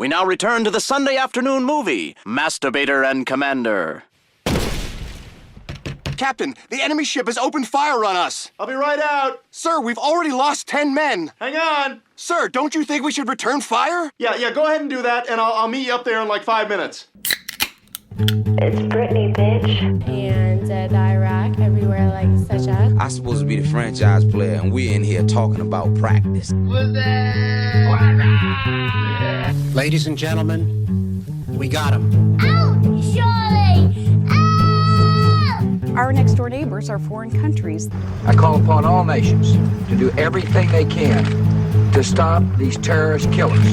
We now return to the Sunday afternoon movie, Masturbator and Commander. Captain, the enemy ship has opened fire on us. I'll be right out. Sir, we've already lost 10 men. Hang on. Sir, don't you think we should return fire? Yeah, go ahead and do that, and I'll meet you up there in like 5 minutes. It's Britney, bitch. And Iraq, everywhere like such as. I'm supposed to be the franchise player, and we're in here talking about practice. Ladies and gentlemen, we got him. Out, Charlie! Out! Our next door neighbors are foreign countries. I call upon all nations to do everything they can to stop these terrorist killers.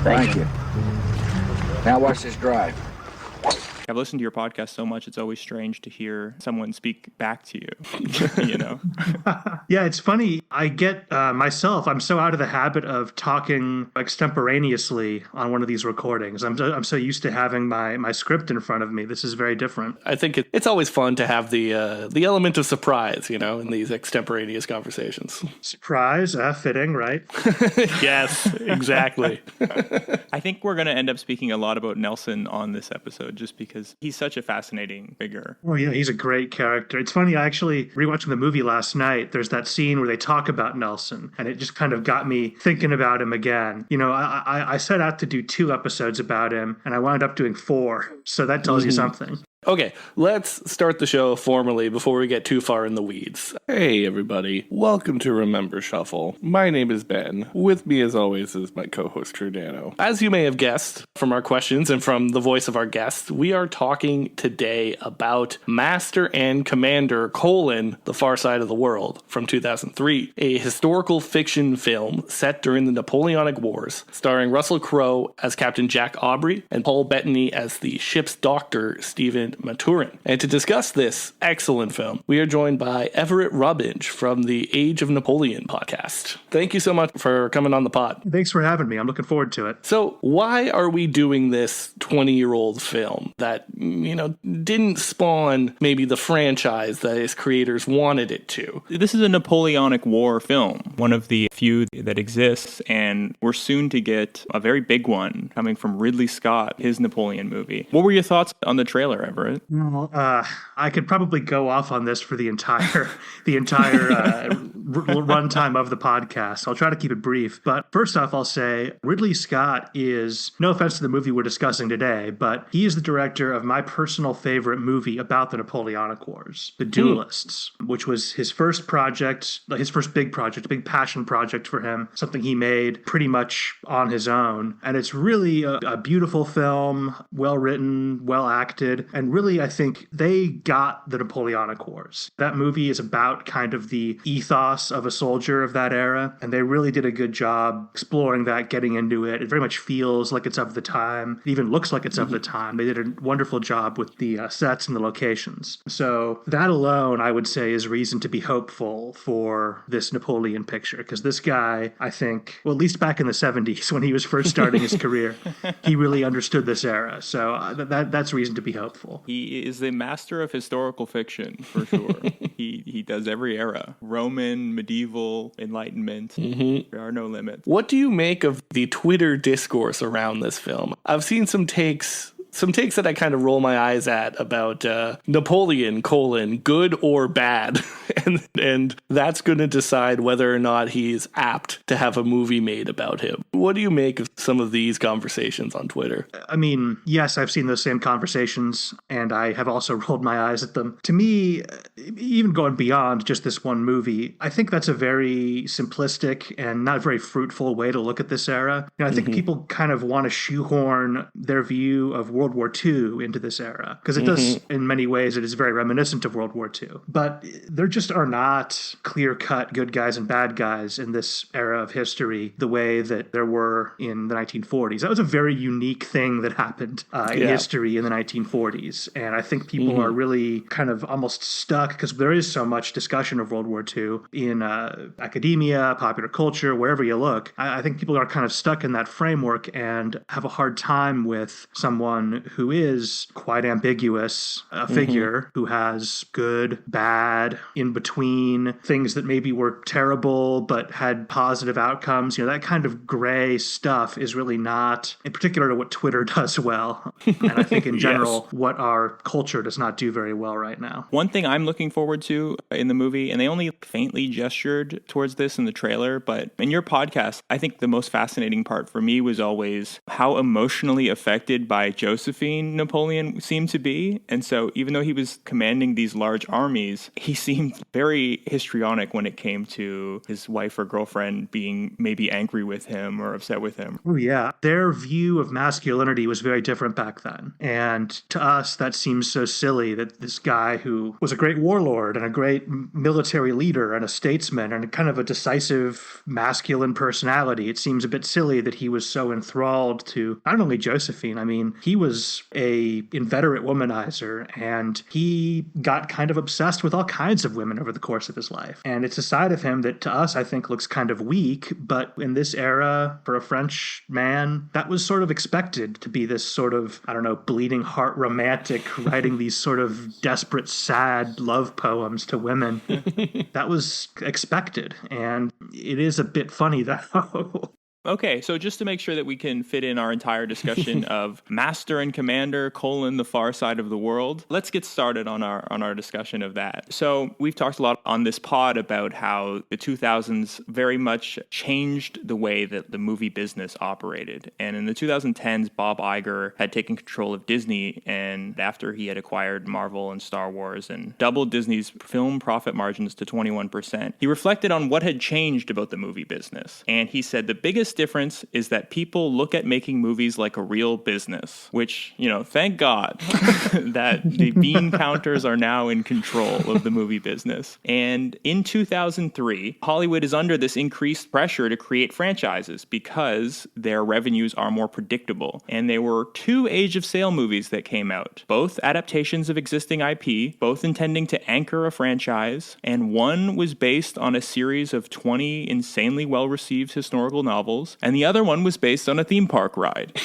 Thank you. Now watch this drive. I've listened to your podcast so much, it's always strange to hear someone speak back to you, you know? Yeah, it's funny. I get myself, I'm so out of the habit of talking extemporaneously on one of these recordings. I'm so used to having my script in front of me. This is very different. I think it's always fun to have the element of surprise, you know, in these extemporaneous conversations. Surprise, fitting, right? Yes, exactly. I think we're going to end up speaking a lot about Nelson on this episode, just because he's such a fascinating figure. Oh, yeah, he's a great character. It's funny, I actually, rewatching the movie last night, there's that scene where they talk about Nelson, and it just kind of got me thinking about him again. You know, I set out to do 2 episodes about him, and I wound up doing 4, so that tells you something. Okay, let's start the show formally before we get too far in the weeds. Hey, everybody. Welcome to Remember Shuffle. My name is Ben. With me, as always, is my co-host, Trudano. As you may have guessed from our questions and from the voice of our guest, we are talking today about Master and Commander: The Far Side of the World from 2003, a historical fiction film set during the Napoleonic Wars, starring Russell Crowe as Captain Jack Aubrey and Paul Bettany as the ship's doctor, Stephen Maturin. And to discuss this excellent film, we are joined by Everett Rummage from the Age of Napoleon podcast. Thank you so much for coming on the pod. Thanks for having me. I'm looking forward to it. So why are we doing this 20-year-old film that, you know, didn't spawn maybe the franchise that its creators wanted it to? This is a Napoleonic War film, one of the few that exists, and we're soon to get a very big one coming from Ridley Scott, his Napoleon movie. What were your thoughts on the trailer, Everett? Well, I could probably go off on this for the entire runtime of the podcast. I'll try to keep it brief. But first off, I'll say Ridley Scott is, no offense to the movie we're discussing today, but he is the director of my personal favorite movie about the Napoleonic Wars, The Duelists, which was his first project, his first big project, a big passion project for him, something he made pretty much on his own. And it's really a beautiful film, well written, well acted, and really, I think they got the Napoleonic Wars. That movie is about kind of the ethos of a soldier of that era, and they really did a good job exploring that, getting into it. It very much feels like it's of the time. It even looks like it's of the time. They did a wonderful job with the sets and the locations. So that alone, I would say, is reason to be hopeful for this Napoleon picture, because this guy, I think, well, at least back in the 70s when he was first starting his career, he really understood this era. So that's reason to be hopeful. He is the master of historical fiction, for sure. He does every era. Roman, medieval, enlightenment. There are no limits. What do you make of the Twitter discourse around this film? I've seen some takes that I kind of roll my eyes at about Napoleon, good or bad. and that's going to decide whether or not he's apt to have a movie made about him. What do you make of some of these conversations on Twitter? I mean, yes, I've seen those same conversations, and I have also rolled my eyes at them. To me, even going beyond just this one movie, I think that's a very simplistic and not very fruitful way to look at this era. You know, I think people kind of want to shoehorn their view of World War II into this era, because it does, in many ways, it is very reminiscent of World War II. But there just are not clear-cut good guys and bad guys in this era of history the way that there were in the 1940s. That was a very unique thing that happened in history in the 1940s. And I think people are really kind of almost stuck, because there is so much discussion of World War II in academia, popular culture, wherever you look. I think people are kind of stuck in that framework and have a hard time with someone someone who is quite ambiguous, a figure who has good, bad, in between, things that maybe were terrible but had positive outcomes. That kind of gray stuff is really not, in particular, what Twitter does well. And I think in general, what our culture does not do very well right now. One thing I'm looking forward to in the movie, and they only faintly gestured towards this in the trailer, but in your podcast, I think the most fascinating part for me was always how emotionally affected by Josephine Napoleon seemed to be. And so even though he was commanding these large armies, he seemed very histrionic when it came to his wife or girlfriend being maybe angry with him or upset with him. Oh, yeah. Their view of masculinity was very different back then. And to us, that seems so silly that this guy who was a great warlord and a great military leader and a statesman and kind of a decisive masculine personality, it seems a bit silly that he was so enthralled to not only Josephine. I mean, he was a inveterate womanizer, and he got kind of obsessed with all kinds of women over the course of his life. And it's a side of him that to us, I think, looks kind of weak, but in this era, for a French man, that was sort of expected to be this sort of, I don't know, bleeding heart romantic, writing these sort of desperate, sad love poems to women. That was expected, and it is a bit funny, though. Okay, so just to make sure that we can fit in our entire discussion of Master and Commander, the far side of the world, let's get started on our discussion of that. So we've talked a lot on this pod about how the 2000s very much changed the way that the movie business operated. And in the 2010s, Bob Iger had taken control of Disney, and after he had acquired Marvel and Star Wars and doubled Disney's film profit margins to 21%, he reflected on what had changed about the movie business. And he said the biggest difference is that people look at making movies like a real business, which, thank God that the bean counters are now in control of the movie business. And in 2003, Hollywood is under this increased pressure to create franchises because their revenues are more predictable. And there were 2 Age of Sail movies that came out, both adaptations of existing IP, both intending to anchor a franchise, and one was based on a series of 20 insanely well-received historical novels, and the other one was based on a theme park ride.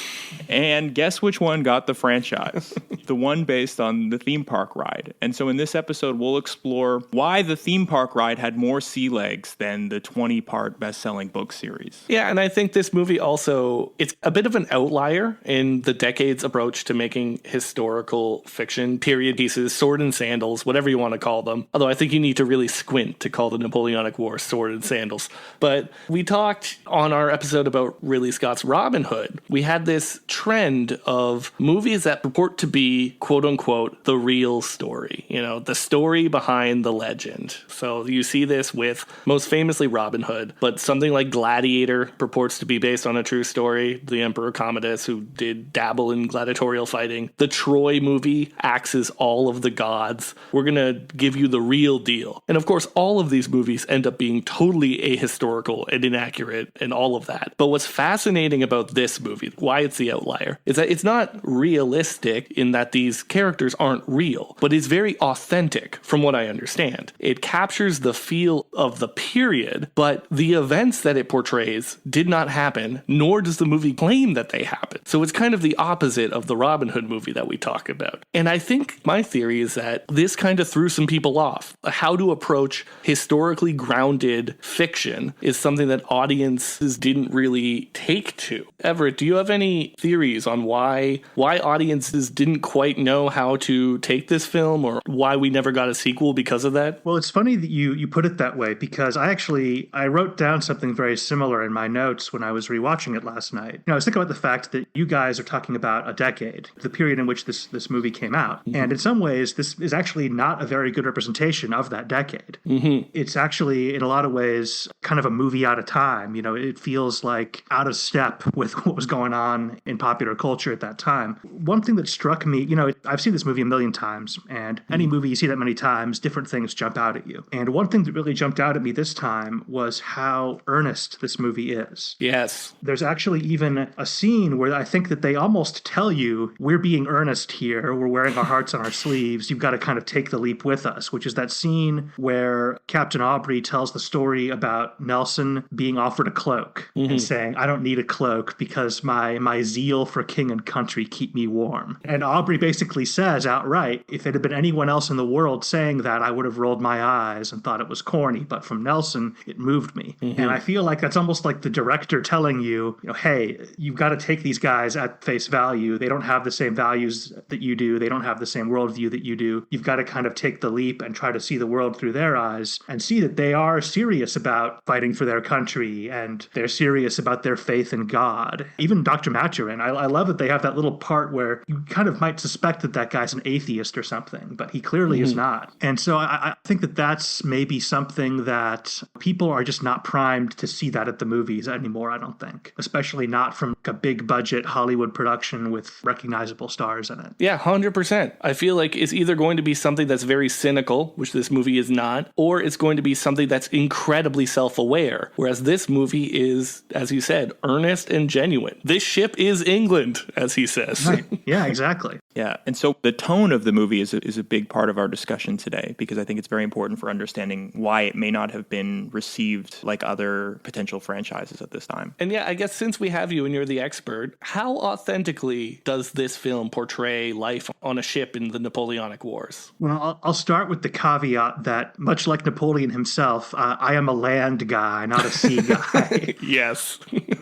And guess which one got the franchise? The one based on the theme park ride. And so in this episode, we'll explore why the theme park ride had more sea legs than the 20-part best-selling book series. Yeah, and I think this movie also, it's a bit of an outlier in the decade's approach to making historical fiction, period pieces, sword and sandals, whatever you want to call them. Although I think you need to really squint to call the Napoleonic War sword and sandals. But we talked on our episode about Ridley Scott's Robin Hood. We had this trend of movies that purport to be, quote unquote, the real story, the story behind the legend. So you see this with most famously Robin Hood, but something like Gladiator purports to be based on a true story. The Emperor Commodus, who did dabble in gladiatorial fighting. The Troy movie axes all of the gods. We're going to give you the real deal. And of course, all of these movies end up being totally ahistorical and inaccurate and all of that. But what's fascinating about this movie, why it's the outlier, is that it's not realistic in that these characters aren't real, but it's very authentic from what I understand. It captures the feel of the period, but the events that it portrays did not happen, nor does the movie claim that they happened. So it's kind of the opposite of the Robin Hood movie that we talk about. And I think my theory is that this kind of threw some people off. How to approach historically grounded fiction is something that audiences didn't really take to. Everett, do you have any theories on why audiences didn't quite know how to take this film, or why we never got a sequel because of that? Well, it's funny that you put it that way, because I wrote down something very similar in my notes when I was rewatching it last night. I was thinking about the fact that you guys are talking about a decade, the period in which this movie came out. Mm-hmm. And in some ways, this is actually not a very good representation of that decade. Mm-hmm. It's actually, in a lot of ways, kind of a movie out of time. It feels like out of step with what was going on in popular culture at that time. One thing that struck me, I've seen this movie a million times, and any movie you see that many times, different things jump out at you. And one thing that really jumped out at me this time was how earnest this movie is. Yes. There's actually even a scene where I think that they almost tell you, we're being earnest here, we're wearing our hearts on our sleeves, you've got to kind of take the leap with us, which is that scene where Captain Aubrey tells the story about Nelson being offered a cloak. and saying, I don't need a cloak because my zeal for king and country keep me warm. And Aubrey basically says outright, if it had been anyone else in the world saying that, I would have rolled my eyes and thought it was corny. But from Nelson, it moved me. And I feel like that's almost like the director telling you, hey, you've got to take these guys at face value. They don't have the same values that you do. They don't have the same worldview that you do. You've got to kind of take the leap and try to see the world through their eyes and see that they are serious about fighting for their country and they're serious about their faith in God. Even Dr. Maturin, I love that they have that little part where you kind of might suspect that guy's an atheist or something, but he clearly is not. And so I think that that's maybe something that people are just not primed to see that at the movies anymore, I don't think. Especially not from a big budget Hollywood production with recognizable stars in it. Yeah, 100%. I feel like it's either going to be something that's very cynical, which this movie is not, or it's going to be something that's incredibly self-aware, whereas this movie is, as you said, earnest and genuine. This ship is England, as he says. Right. Yeah, exactly. Yeah, and so the tone of the movie is a big part of our discussion today, because I think it's very important for understanding why it may not have been received like other potential franchises at this time. And yeah, I guess since we have you and you're the expert, how authentically does this film portray life on a ship in the Napoleonic Wars? Well, I'll start with the caveat that, much like Napoleon himself, I am a land guy, not a sea guy. Yes.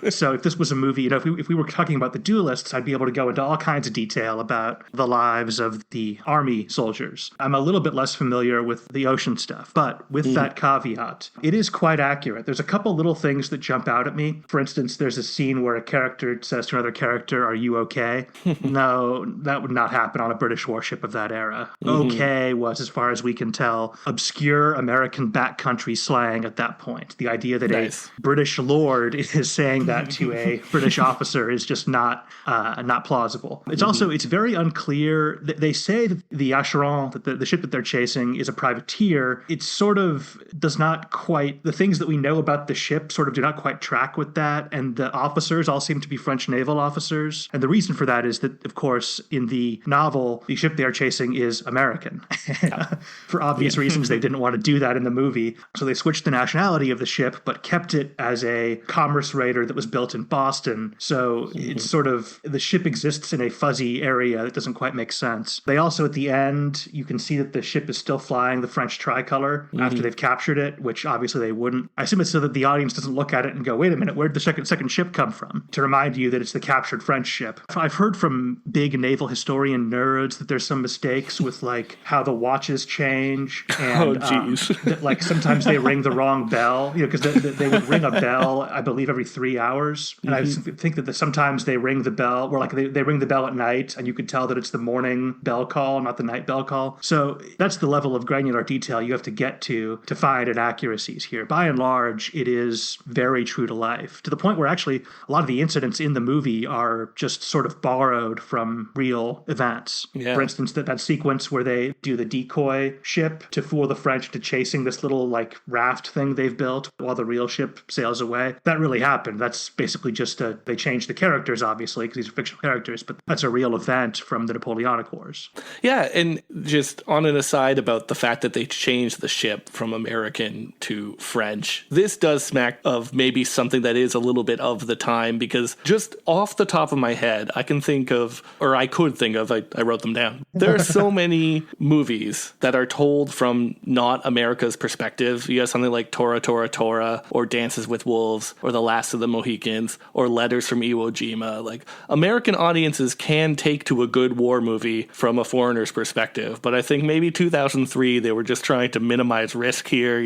So if this was a movie, if we were talking about the duelists, I'd be able to go into all kinds of detail about the lives of the army soldiers. I'm a little bit less familiar with the ocean stuff, but with that caveat, it is quite accurate. There's a couple little things that jump out at me. For instance, there's a scene where a character says to another character, "Are you okay?" No, that would not happen on a British warship of that era. Okay was, as far as we can tell, obscure American backcountry slang at that point. The idea that a British lord is saying that to a British officer is just not plausible. It's also, it's very unclear. They say that the Acheron, that the ship that they're chasing, is a privateer. It sort of does not quite, the things that we know about the ship sort of do not quite track with that, and the officers all seem to be French naval officers. And the reason for that is that, of course, in the novel, the ship they are chasing is American. For obvious reasons, they didn't want to do that in the movie. So they switched the nationality of the ship, but kept it as a commerce raider that was built in Boston. So it's sort of, the ship exists in a fuzzy area that doesn't quite make sense. They also, at the end, you can see that the ship is still flying the French tricolor after they've captured it, which obviously they wouldn't. I assume it's so that the audience doesn't look at it and go, wait a minute, where'd the second ship come from? To remind you that it's the captured French ship. I've heard from big naval historian nerds that there's some mistakes with like how the watches change. And, that, like, sometimes they ring the wrong bell, because they would ring a bell, I believe, every 3 hours. And I think that sometimes they ring the bell, or like they ring the bell at night, and you could tell that it's the morning bell call, not the night bell call. So that's the level of granular detail you have to get to find inaccuracies here. By and large, it is very true to life, to the point where actually a lot of the incidents in the movie are just sort of borrowed from real events. Yeah. For instance, that sequence where they do the decoy ship to fool the French into chasing this little like raft thing they've built while the real ship sails away. That really happened. That's basically just they changed the characters, obviously, because these are fictional characters, but that's a real event from the Napoleonic Wars. Yeah, and just on an aside about the fact that they changed the ship from American to French, this does smack of maybe something that is a little bit of the time, because just off the top of my head, I could think of, I wrote them down. There are so many movies that are told from not America's perspective. You have something like Tora, Tora, Tora, or Dances with Wolves, or The Last of the Mohicans, or Letters from Iwo Jima. Like, American audiences can take to a good war movie from a foreigner's perspective, but I think maybe 2003, they were just trying to minimize risk here,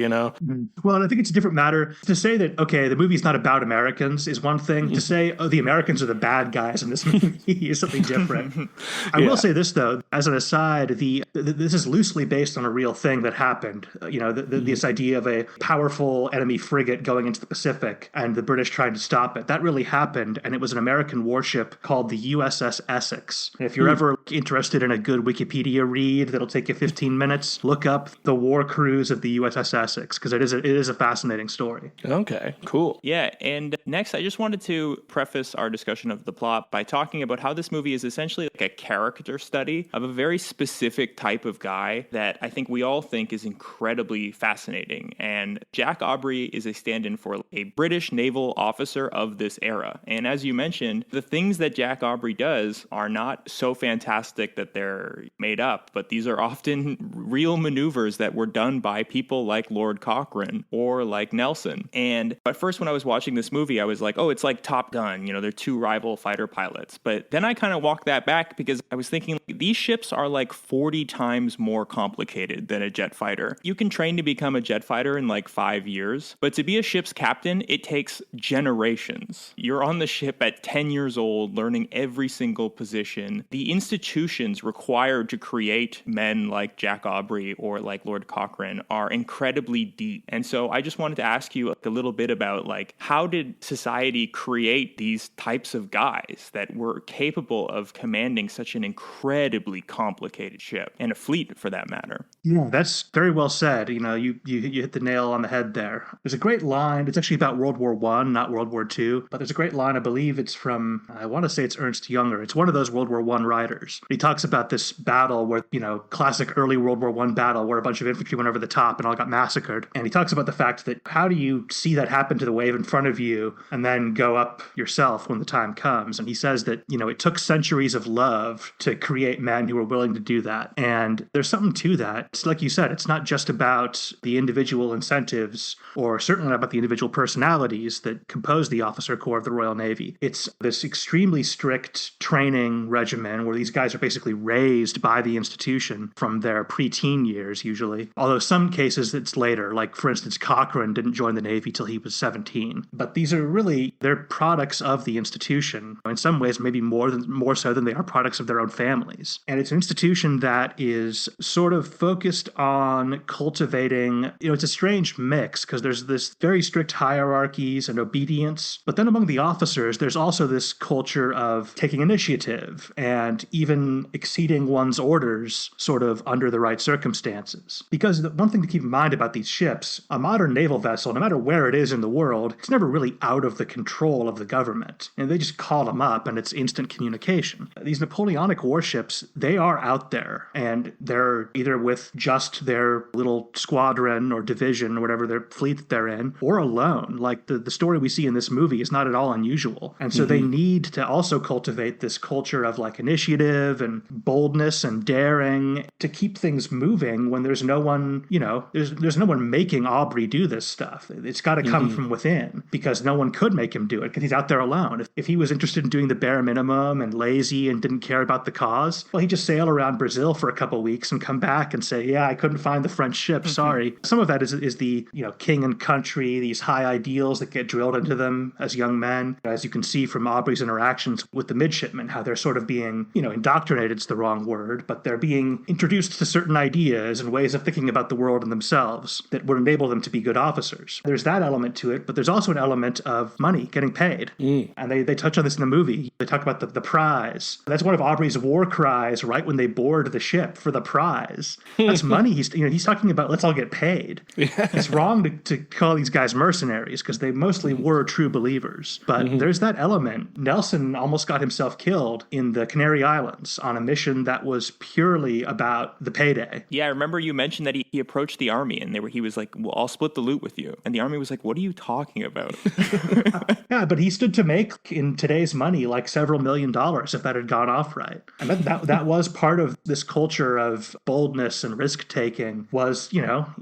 Well, and I think it's a different matter. To say that, okay, the movie's not about Americans is one thing. To say, oh, the Americans are the bad guys in this movie is something different. I will say this, though, as an aside, this is loosely based on a real thing that happened. This idea of a powerful enemy frigate going into the Pacific and the British trying to stop it. That really happened, and it was an American warship called the USS Essex. And if you're ever interested in a good Wikipedia read that'll take you 15 minutes, look up the war cruise of the USS Essex, because it is a fascinating story. Okay, cool. Yeah, and next I just wanted to preface our discussion of the plot by talking about how this movie is essentially like a character study of a very specific type of guy that I think we all think is incredibly fascinating. And Jack Aubrey is a stand-in for a British naval officer of this era. And as you mentioned, the things that Jack Aubrey does are not so fantastic that they're made up, but these are often real maneuvers that were done by people like Lord Cochrane or like Nelson. And at first when I was watching this movie, I was like, oh, it's like Top Gun, they're two rival fighter pilots. But then I kind of walked that back because I was thinking these ships are like 40 times more complicated than a jet fighter. You can train to become a jet fighter in like 5 years, but to be a ship's captain, it takes generations. You're on the ship at 10 years old, learning every single position. The institutions required to create men like Jack Aubrey or like Lord Cochrane are incredibly deep. And so I just wanted to ask you a little bit about how did society create these types of guys that were capable of commanding such an incredibly complicated ship, and a fleet for that matter? Yeah, that's very well said. You hit the nail on the head there. There's a great line. It's actually about World War I, not World War II, but there's a great line. I believe it's from, I want to say it's Ernst Junger. It's one of those World War I writers. He talks about this battle where, classic early World War I battle where a bunch of infantry went over the top and all got massacred. And he talks about the fact that how do you see that happen to the wave in front of you and then go up yourself when the time comes? And he says that, it took centuries of love to create men who were willing to do that. And there's something to that. It's like you said, it's not just about the individual incentives, or certainly not about the individual personalities that compose the officer corps of the Royal Navy. It's this extremely strict training regimen where these guys are basically raised by the institution from their preteen years, usually. Although some cases it's later, like for instance, Cochrane didn't join the Navy till he was 17. But these are really, they're products of the institution. In some ways, maybe more so than they are products of their own families. And it's an institution that is sort of focused on cultivating, it's a strange mix because there's this very strict hierarchies and obedience. But then among the officers, there's also this culture of taking initiative and even exceeding one's orders sort of under the right circumstances. Because the one thing to keep in mind about these ships, a modern naval vessel, no matter where it is in the world, it's never really out of the control of the government. And they just call them up and it's instant communication. These Napoleonic warships, they are out there and they're either with just their little squadron or division or whatever their fleet that they're in, or alone. Like the story we see in this movie is not at all unusual. And so they need to also cultivate this culture of initiative and boldness and daring to keep things moving when there's no one, there's no one making Aubrey do this stuff. It's got to come from within because no one could make him do it because he's out there alone. If he was interested in doing the bare minimum and lazy and didn't care about the cause, well, he'd just sail around Brazil for a couple of weeks and come back and say, yeah, I couldn't find the French ship. Sorry. Some of that is the, king and country, these high ideals that get drilled into them as young men. As you can see from Aubrey's interactions with the midshipmen, how they're sort of being, indoctrinated's the wrong word, but they're being introduced to certain ideas and ways of thinking about the world and themselves that would enable them to be good officers. There's that element to it, but there's also an element of money, getting paid. And they touch on this in the movie. They talk about the prize. That's one of Aubrey's war cries right when they board the ship for the prize. That's money. He's talking about let's all get paid. It's wrong to call these guys mercenaries because they mostly were true believers. But there's that element. Nelson almost got himself killed in the Canary Islands on a mission that was purely about the payday. Yeah, I remember you mentioned that he approached the army and he was like, well, I'll split the loot with you. And the army was like, what are you talking about? Yeah, but he stood to make in today's money like several $1 million if that had gone off right. And that was part of this culture of boldness and risk-taking was,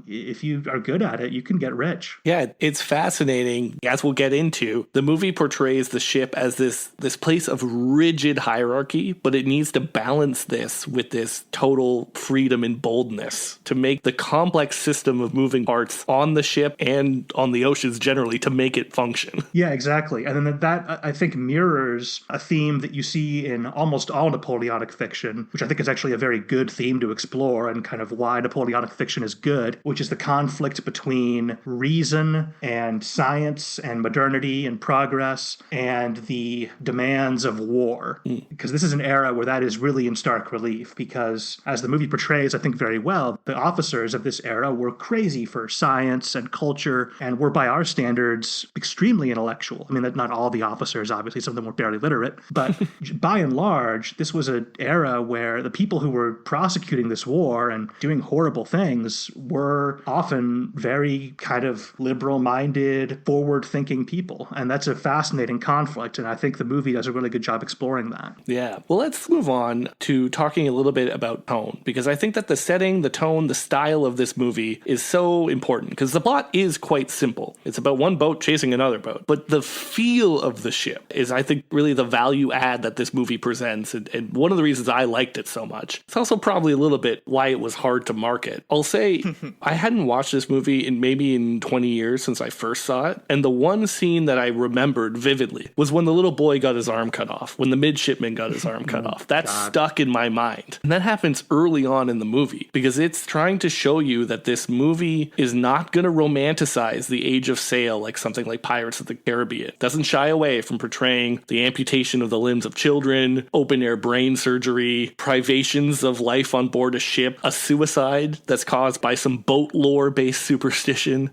if you are good at it, you can get rich. Yeah, it's fascinating. As we'll get into, the movie portrays the ship as this place of rigid hierarchy, but it needs to balance this with this total freedom and boldness to make the complex system of moving parts on the ship and on the oceans generally to make it function. Yeah, exactly. And then that, I think, mirrors a theme that you see in almost all Napoleonic fiction, which I think is actually a very good theme to explore and kind of why Napoleonic fiction is good, which is the conflict between reason and science and modernity and progress and the demands of war. Because this is an era where that is really in stark relief, because as the movie portrays, I think very well, the officers of this era were crazy for science and culture and were by our standards extremely intellectual. I mean, not all the officers, obviously, some of them were barely literate, but by and large, this was an era where the people who were prosecuting this war and doing horrible things were often very kind of liberal-minded, forward-thinking people. And that's a fascinating conflict, and I think the movie does a really good job exploring that. Yeah. Well, let's move on to talking a little bit about tone, because I think that the setting, the tone, the style of this movie is so important, because the plot is quite simple. It's about one boat chasing another boat, but the feel of the ship is, I think, really the value add that this movie presents, and one of the reasons I liked it so much. It's also probably a little bit why it was hard to market. I'll say I hadn't watched this movie in maybe 20 years since I first saw it, and the one scene that I remembered vividly was when the little boy got his arm cut off, when the midshipman got his arm cut off. That stuck in my mind. And that happens early on in the movie, because it's trying to show you that this movie is not going to romanticize the age of sail like something like Pirates of the Caribbean. It doesn't shy away from portraying the amputation of the limbs of children, open-air brain surgery, privations of life on board a ship, a suicide that's caused by some boat lore-based superstition,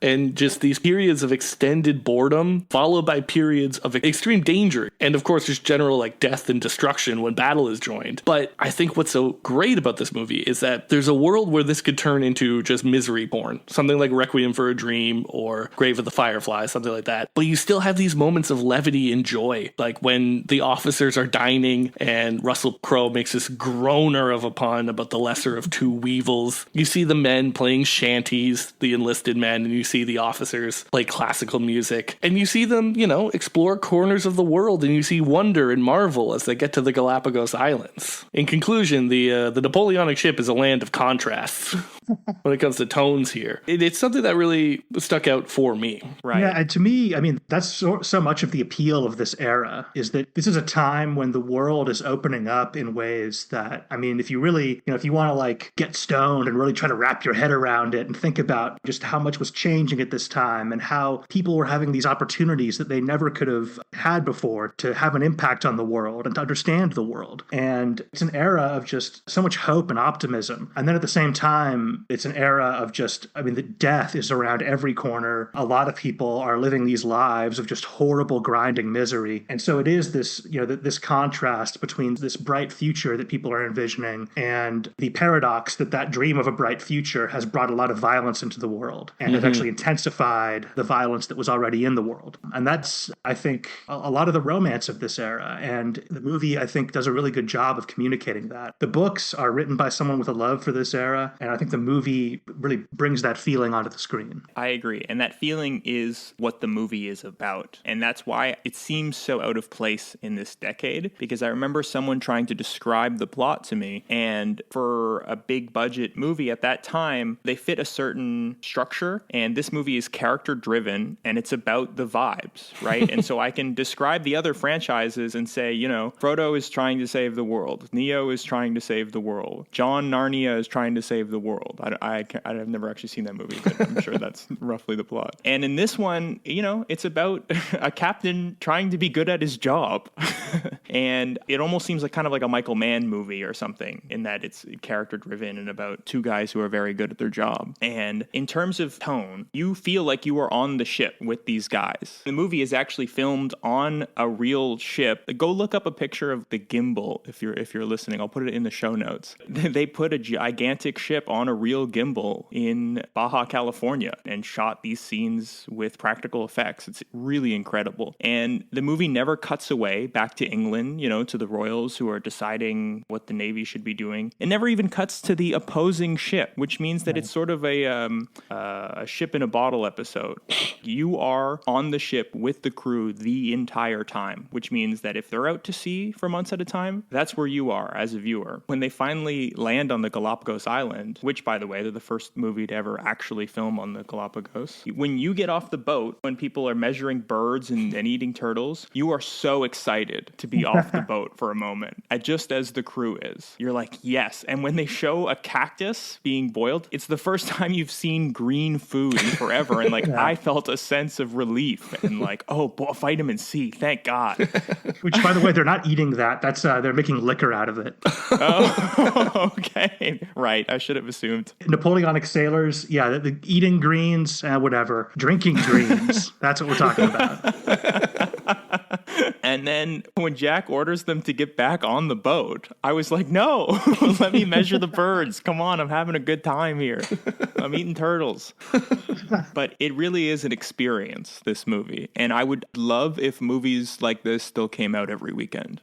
and just these periods of extended boredom followed by periods of extreme danger. And of course, there's general like death and destruction when battle is joined. But I think what's so great about this movie is that there's a world where this could turn into just misery porn, something like Requiem for a Dream or Grave of the Fireflies, something like that. But you still have these moments of levity and joy, like when the officers are dining and Russell Crowe makes this groaner of a pun about the lesser of two weevils. You see the men playing shanties, the enlisted men, and you see the officers play classical music, and you see them, explore corners of the world, and you see wonder and marvel as they get to the Galapagos Islands. In conclusion, the Napoleonic ship is a land of contrasts when it comes to tones here. It's something that really stuck out for me. Right. Yeah, and to me, I mean, that's so much of the appeal of this era, is that this is a time when the world is opening up in ways that, I mean, if you really, if you want to like get stoned and really try to wrap your head around it and think about just how much was changing at this time and how people were having these opportunities that they never could have had before to have an impact on the world and to understand the world. And it's an era of just so much hope and optimism. And then at the same time, it's an era of just, I mean, the death is around every corner. A lot of people are living these lives of just horrible grinding misery. And so it is this, this contrast between this bright future that people are envisioning and the paradox that dream of a bright future has brought a lot of violence into the world and has actually intensified the violence that was already in the world. And that's, I think, a lot of the romance of this era. And the movie, I think, does a really good job of communicating that. The books are written by someone with a love for this era, and I think the movie really brings that feeling onto the screen. I agree. And that feeling is what the movie is about. And that's why it seems so out of place in this decade, because I remember someone trying to describe the plot to me, and for a big budget movie at that time, they fit a certain structure, and this movie is character driven, and it's about the vibes, right? And so I can describe the other franchises and say, Frodo is trying to save the world. Neo is trying to save the world. John Narnia is trying to save the world. I've never actually seen that movie, but I'm sure that's roughly the plot. And in this one, it's about a captain trying to be good at his job. And it almost seems like kind of like a Michael Mann movie or something, in that it's character driven and about two guys who are very good at their job. And in terms of tone, you feel like you are on the ship with these guys. The movie is actually filmed on a real ship. Go look up a picture of the gimbal if you're listening. I'll put it in the show notes. They put a gigantic ship on a real gimbal in Baja California and shot these scenes with practical effects. It's really incredible. And the movie never cuts away back to England, to the royals who are deciding what the Navy should be doing. It never even cuts to the opposing ship, which means that it's sort of a ship in a bottle episode. You are on the ship with the crew the entire time, which means that if they're out to sea for months at a time, that's where you are as a viewer. When they finally land on the Galapagos Island, which by the way, they're the first movie to ever actually film on the Galapagos. When you get off the boat, when people are measuring birds and eating turtles, you are so excited to be off the boat for a moment, just as the crew is. You're like, yes. And when they show a cactus being boiled, it's the first time you've seen green food in forever. And like, I felt a sense of relief and like, oh, vitamin C, thank God. Which, by the way, they're not eating that. That's they're making liquor out of it. Oh, okay. Right. I should have assumed. Napoleonic sailors, the eating greens, whatever. Drinking greens. That's what we're talking about. And then when Jack orders them to get back on the boat, I was like, no, let me measure the birds. Come on, I'm having a good time here. I'm eating turtles. But it really is an experience, this movie. And I would love if movies like this still came out every weekend.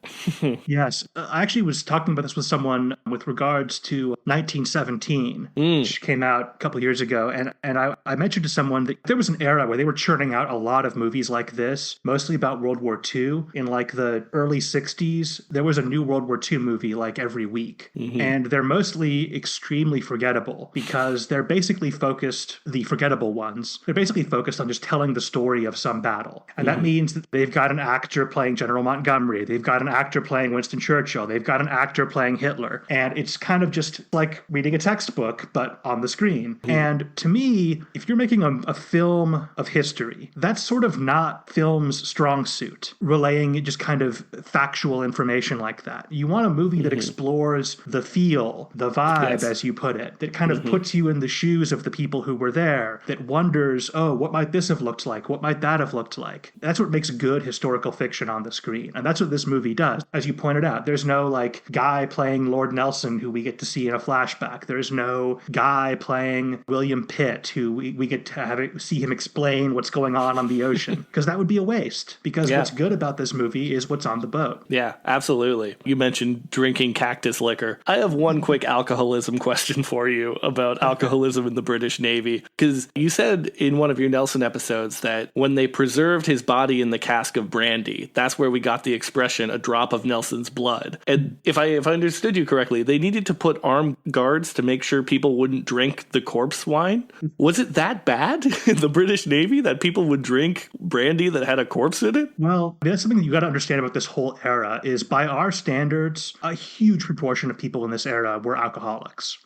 Yes. I actually was talking about this with someone with regards to 1917, which came out a couple years ago. And I mentioned to someone that there was an era where they were churning out a lot of movies like this, mostly about World War II. In like the early 60s, there was a new World War II movie like every week. And they're mostly extremely forgettable because they're basically focused, the forgettable ones, they're basically focused on just telling the story of some battle. And that means that they've got an actor playing General Montgomery, they've got an actor playing Winston Churchill, they've got an actor playing Hitler. And it's kind of just like reading a textbook, but on the screen. And to me, if you're making a film of history, that's sort of not film's strong suit, relaying just kind of factual information like that. You want a movie that explores the feel, the vibe, as you put it, that kind of puts you in the shoes of the people who were there, that wonders, oh, what might this have looked like? What might that have looked like? That's what makes good historical fiction on the screen. And that's what this movie does. As you pointed out, there's no like guy playing Lord Nelson who we get to see in a flashback. There's no guy playing William Pitt who we get to see him explain what's going on the ocean. Because that would be a waste. Because what's good about this movie is what's on the boat. Yeah, absolutely. You mentioned drinking cactus liquor. I have one quick alcoholism question for you about alcoholism in the British Navy. Because you said in one of your Nelson episodes that when they preserved his body in the cask of brandy, that's where we got the expression, a drop of Nelson's blood. And if I understood you correctly, they needed to put armed guards to make sure people wouldn't drink the corpse wine. Was it that bad in the British Navy that people would drink brandy that had a corpse in it? Well, that's something that you got to understand about this whole era is by our standards, a huge proportion of people in this era were alcoholics.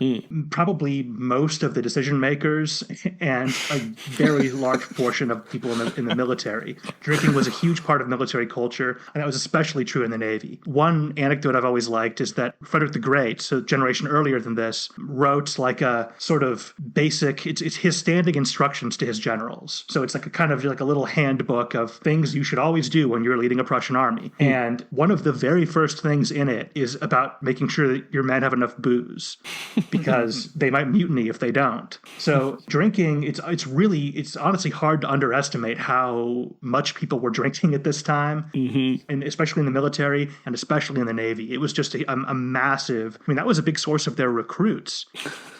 Probably most of the decision makers and a very large portion of people in the military. Drinking was a huge part of military culture, and that was especially true in the Navy. One anecdote I've always liked is that Frederick the Great, so a generation earlier than this, wrote like a sort of basic, it's his standing instructions to his generals. So it's like a kind of like a little handbook of things you should always do when you're leading a Prussian army. And one of the very first things in it is about making sure that your men have enough booze because they might mutiny if they don't. So drinking, it's honestly hard to underestimate how much people were drinking at this time, and especially in the military and especially in the Navy. It was just a massive, that was a big source of their recruits.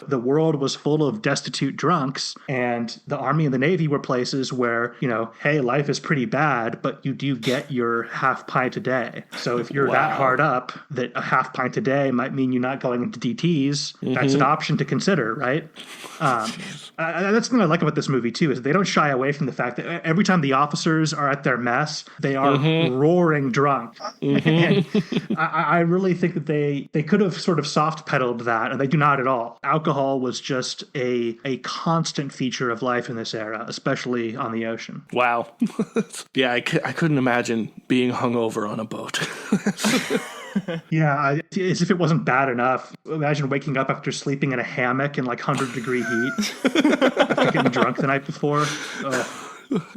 The world was full of destitute drunks, and the Army and the Navy were places where, hey, life is pretty bad, but you do get your half pint a day. So if you're that hard up that a half pint a day might mean you're not going into DTs, that's an option to consider, right? That's the thing I like about this movie, too, is they don't shy away from the fact that every time the officers are at their mess, they are roaring drunk. And I really think that they could have sort of soft pedaled that, and they do not at all. Alcohol was just a constant feature of life in this era, especially on the ocean. Wow. Yeah, I couldn't imagine being hungover on a boat. Yeah, as if it wasn't bad enough. Imagine waking up after sleeping in a hammock in like 100-degree heat after getting drunk the night before.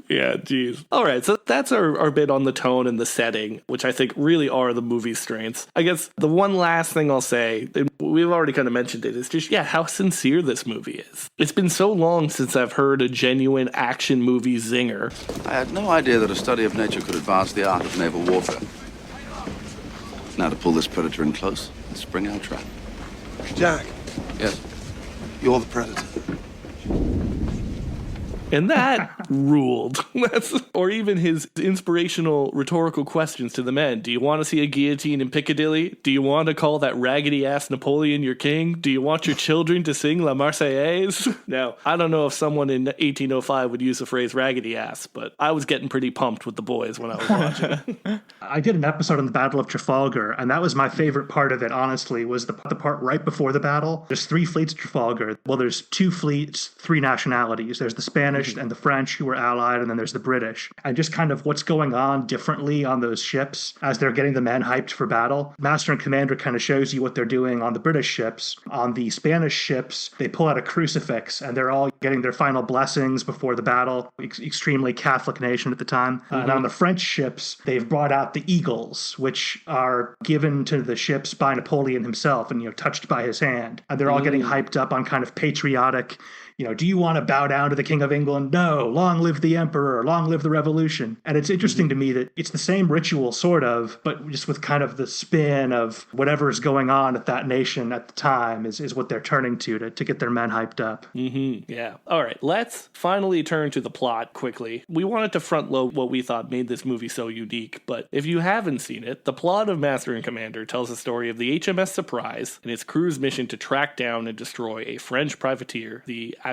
Yeah, geez. All right, so that's our bit on the tone and the setting, which I think really are the movie's strengths. I guess the one last thing I'll say, and we've already kind of mentioned it, is just, how sincere this movie is. It's been so long since I've heard a genuine action movie zinger. I had no idea that a study of nature could advance the art of naval warfare. Now to pull this predator in close and spring our trap. Jack. Yes? You're the predator. And that ruled. Or even his inspirational rhetorical questions to the men. Do you want to see a guillotine in Piccadilly? Do you want to call that raggedy-ass Napoleon your king? Do you want your children to sing La Marseillaise? Now, I don't know if someone in 1805 would use the phrase raggedy-ass, but I was getting pretty pumped with the boys when I was watching. I did an episode on the Battle of Trafalgar, and that was my favorite part of it, honestly, was the part right before the battle. There's 3 fleets at Trafalgar. Well, there's 2 fleets, 3 nationalities. There's the Spanish and the French who were allied, and then there's the British. And just kind of what's going on differently on those ships as they're getting the men hyped for battle. Master and Commander kind of shows you what they're doing on the British ships. On the Spanish ships, they pull out a crucifix, and they're all getting their final blessings before the battle. Extremely Catholic nation at the time. And on the French ships, they've brought out the eagles, which are given to the ships by Napoleon himself and, touched by his hand. And they're all getting hyped up on kind of patriotic, do you want to bow down to the King of England? No. Long live the Emperor. Long live the Revolution. And it's interesting to me that it's the same ritual, sort of, but just with kind of the spin of whatever is going on at that nation at the time is what they're turning to get their men hyped up. Yeah. All right. Let's finally turn to the plot quickly. We wanted to front load what we thought made this movie so unique, but if you haven't seen it, the plot of Master and Commander tells the story of the HMS Surprise and its crew's mission to track down and destroy a French privateer, the Acheron.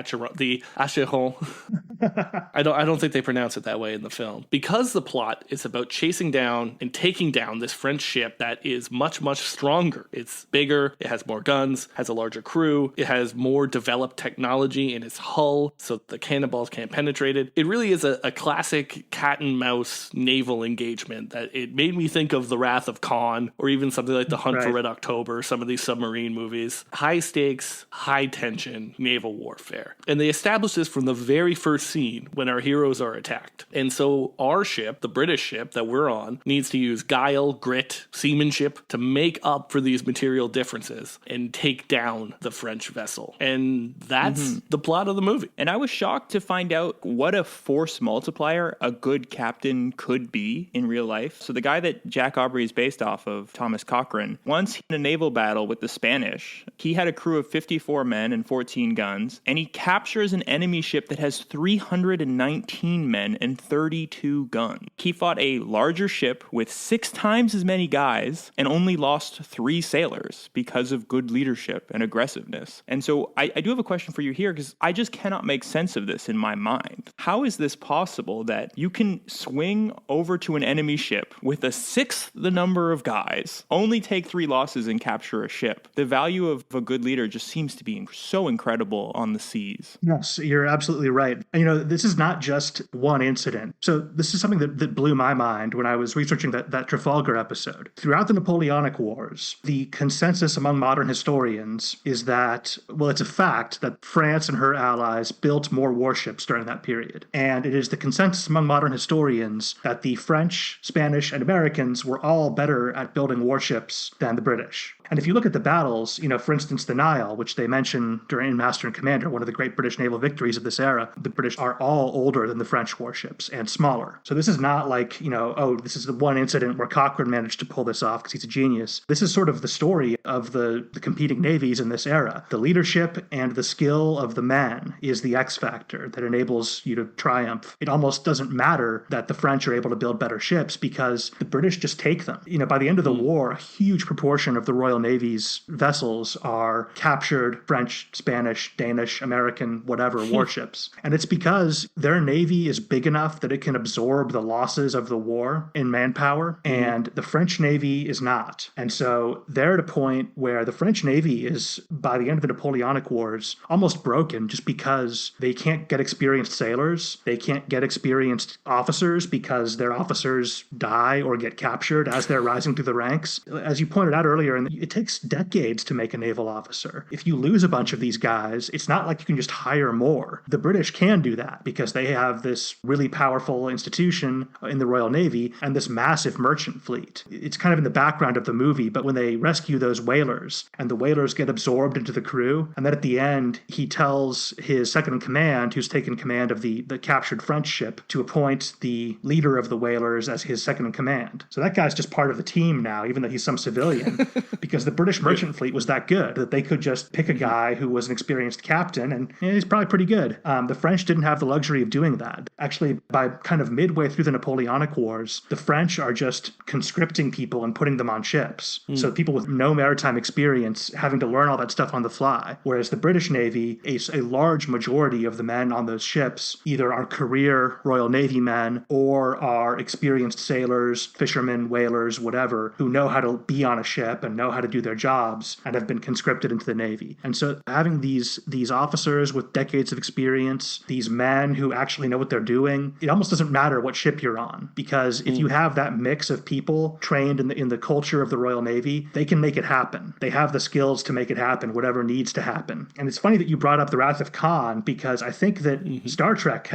I don't think they pronounce it that way in the film. Because the plot is about chasing down and taking down this French ship that is much, much stronger. It's bigger, it has more guns, has a larger crew, it has more developed technology in its hull, so the cannonballs can't penetrate it. It really is a classic cat and mouse naval engagement that it made me think of The Wrath of Khan, or even something like The Hunt for Red October, some of these submarine movies. High stakes, high tension naval warfare. And they establish this from the very first scene when our heroes are attacked. And so our ship, the British ship that we're on, needs to use guile, grit, seamanship to make up for these material differences and take down the French vessel. And that's the plot of the movie. And I was shocked to find out what a force multiplier a good captain could be in real life. So the guy that Jack Aubrey is based off of, Thomas Cochrane, once in a naval battle with the Spanish, he had a crew of 54 men and 14 guns, and he captures an enemy ship that has 319 men and 32 guns. He fought a larger ship with 6 times as many guys and only lost 3 sailors because of good leadership and aggressiveness. And so I do have a question for you here, because I just cannot make sense of this in my mind. How is this possible that you can swing over to an enemy ship with 1/6 the number of guys, only take 3 losses and capture a ship? The value of a good leader just seems to be so incredible on the seas. Yes, you're absolutely right. And, this is not just one incident. So this is something that blew my mind when I was researching that Trafalgar episode. Throughout the Napoleonic Wars, the consensus among modern historians is that, well, it's a fact that France and her allies built more warships during that period. And it is the consensus among modern historians that the French, Spanish, and Americans were all better at building warships than the British. And if you look at the battles, for instance, the Nile, which they mention during Master and Commander, one of the great British naval victories of this era, the British are all older than the French warships and smaller. So this is not like, this is the one incident where Cochrane managed to pull this off because he's a genius. This is sort of the story of the competing navies in this era. The leadership and the skill of the man is the X factor that enables you to triumph. It almost doesn't matter that the French are able to build better ships because the British just take them. By the end of the war, a huge proportion of the Royal Navy's vessels are captured French, Spanish, Danish, American, whatever warships. And it's because their navy is big enough that it can absorb the losses of the war in manpower, and the French navy is not. And so they're at a point where the French navy is, by the end of the Napoleonic Wars, almost broken just because they can't get experienced sailors. They can't get experienced officers because their officers die or get captured as they're rising through the ranks. As you pointed out earlier, it takes decades to make a naval officer. If you lose a bunch of these guys, it's not like you can just hire more. The British can do that because they have this really powerful institution in the Royal Navy and this massive merchant fleet. It's kind of in the background of the movie, but when they rescue those whalers, and the whalers get absorbed into the crew. And then at the end, he tells his second in command, who's taken command of the captured French ship, to appoint the leader of the whalers as his second in command. So that guy's just part of the team now, even though he's some civilian, because the British merchant fleet was that good that they could just pick a guy who was an experienced captain, and he's probably pretty good. The French didn't have the luxury of doing that. Actually, by kind of midway through the Napoleonic Wars, the French are just conscripting people and putting them on ships. So people with no maritime experience having to learn all that stuff on the fly. Whereas the British Navy, a large majority of the men on those ships either are career Royal Navy men or are experienced sailors, fishermen, whalers, whatever, who know how to be on a ship and know how to do their jobs and have been conscripted into the Navy. And so having these officers with decades of experience, these men who actually know what they're doing, it almost doesn't matter what ship you're on, because if you have that mix of people trained in the culture of the Royal Navy, they can make it happen. They have the skills to make it happen, whatever needs to happen. And it's funny that you brought up The Wrath of Khan, because I think that Star Trek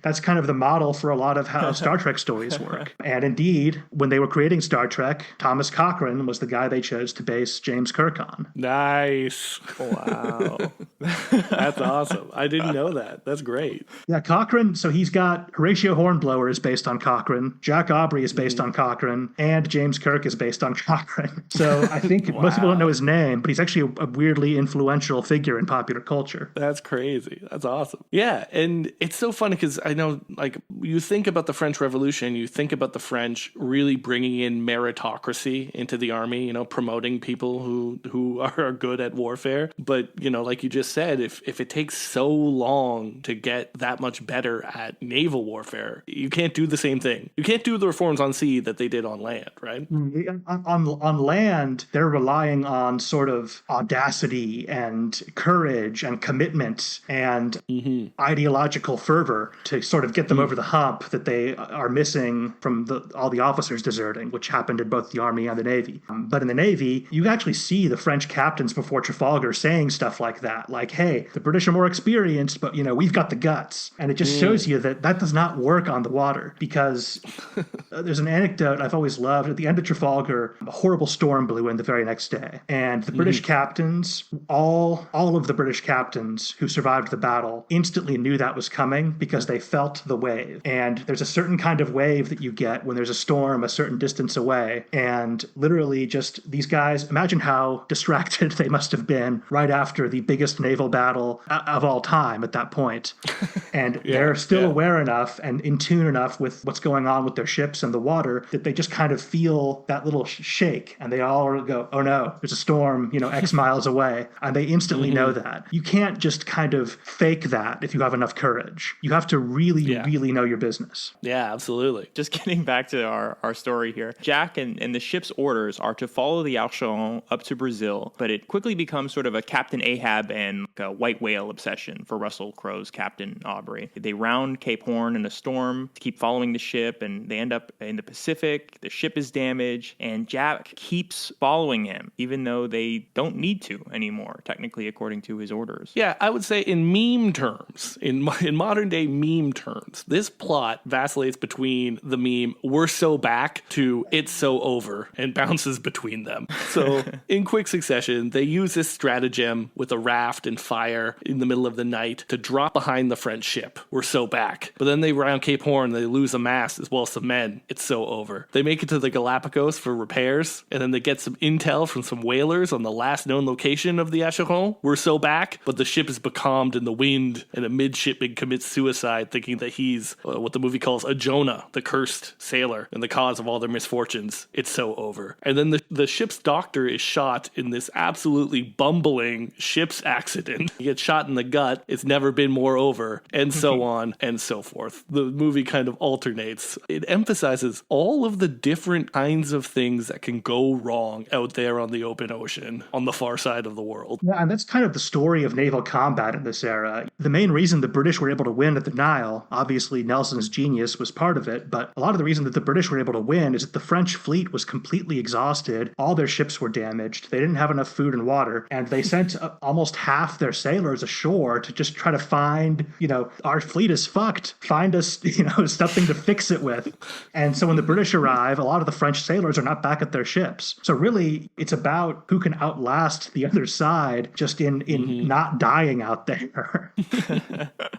that's kind of the model for a lot of how Star Trek stories work. And indeed, when they were creating Star Trek, Thomas Cochrane was the guy they chose to base James Kirk on. Nice. Wow. That's awesome. I didn't know that. That's great. Yeah, Cochrane, so he's got Horatio Hornblower is based on Cochrane, Jack Aubrey is based on Cochrane, and James Kirk is based on Cochrane. So I think most people don't know his name, but he's actually a weirdly influential figure in popular culture. That's crazy. That's awesome. Yeah, and it's so funny because I know, like, you think about the French Revolution, you think about the French really bringing in meritocracy into the army, you know, promoting people who are good at warfare. But, you know, like you just said, if it takes so long to get that much better at naval warfare, you can't do the same thing. You can't do the reforms on sea that they did on land, right? On land, they're relying on sort of audacity and courage and commitment and ideological fervor to sort of get them over the hump that they are missing from all the officers deserting, which happened in both the Army and the Navy. But in the Navy, you actually see the French captains before Trafalgar saying stuff like that, like, hey, the British are more experienced, but, you know, we've got the guts. And it just shows you that does not work on the water, because there's an anecdote I've always loved. At the end of Trafalgar, a horrible storm blew in the very next day. And the British captains, all of the British captains who survived the battle instantly knew that was coming because they felt the wave. And there's a certain kind of wave that you get when there's a storm a certain distance away. And literally just these guys, imagine how distracted they must have been right after the biggest naval battle of all time at that point. And they're still aware enough and in tune enough with what's going on with their ships and the water that they just kind of feel that little shake, and they all go, oh no, there's a storm, you know, X miles away. And they instantly know that. You can't just kind of fake that if you have enough courage. You have to really, really know your business. Yeah, absolutely. Just getting back to our story here. Jack and the ship's orders are to follow the Acheron up to Brazil, but it quickly becomes sort of a Captain Ahab and a white whale obsession for Russell Crowe's Captain Aubrey. They round Cape Horn in a storm to keep following the ship, and they end up in the Pacific. The ship is damaged, and Jack keeps following him, even though they don't need to anymore, technically, according to his orders. Yeah, I would say in meme terms, in modern day meme terms, this plot vacillates between the meme, we're so back, to it's so over, and bounces between them. So in quick succession, they use this stratagem with a raft and fire in the middle of the night to drop behind the French ship. We're so back. But then they round Cape Horn, they lose a mast as well as some men. It's so over. They make it to the Galapagos for repairs, and then they get some intel from some whalers on the last known location of the Acheron. We're so back, but the ship is becalmed in the wind, and a midshipman commits suicide thinking that he's what the movie calls a Jonah, the cursed sailor, and the cause of all their misfortunes. It's so over. And then the ship's doctor is shot in this absolutely bumbling ship's accident. He gets shot in the gut. It's never been more over, and so on and so forth. The movie kind of alternates. It emphasizes all of the different kinds of things that can go wrong out there on the open ocean on the far side of the world. Yeah, and that's kind of the story of naval combat in this era. The main reason the British were able to win at the Nile, obviously Nelson's genius was part of it, but a lot of the reason that the British were able to win is that the French fleet was completely exhausted. All their ships were damaged. They didn't have enough food and water, and they sent almost half their sailors ashore to just try to find, you know, our fleet is fucked. Find us, you know, something to fix it with. And so when the British arrive, a lot of the French sailors are not back at their ships. So really, It's about who can outlast the other side just in not dying out there.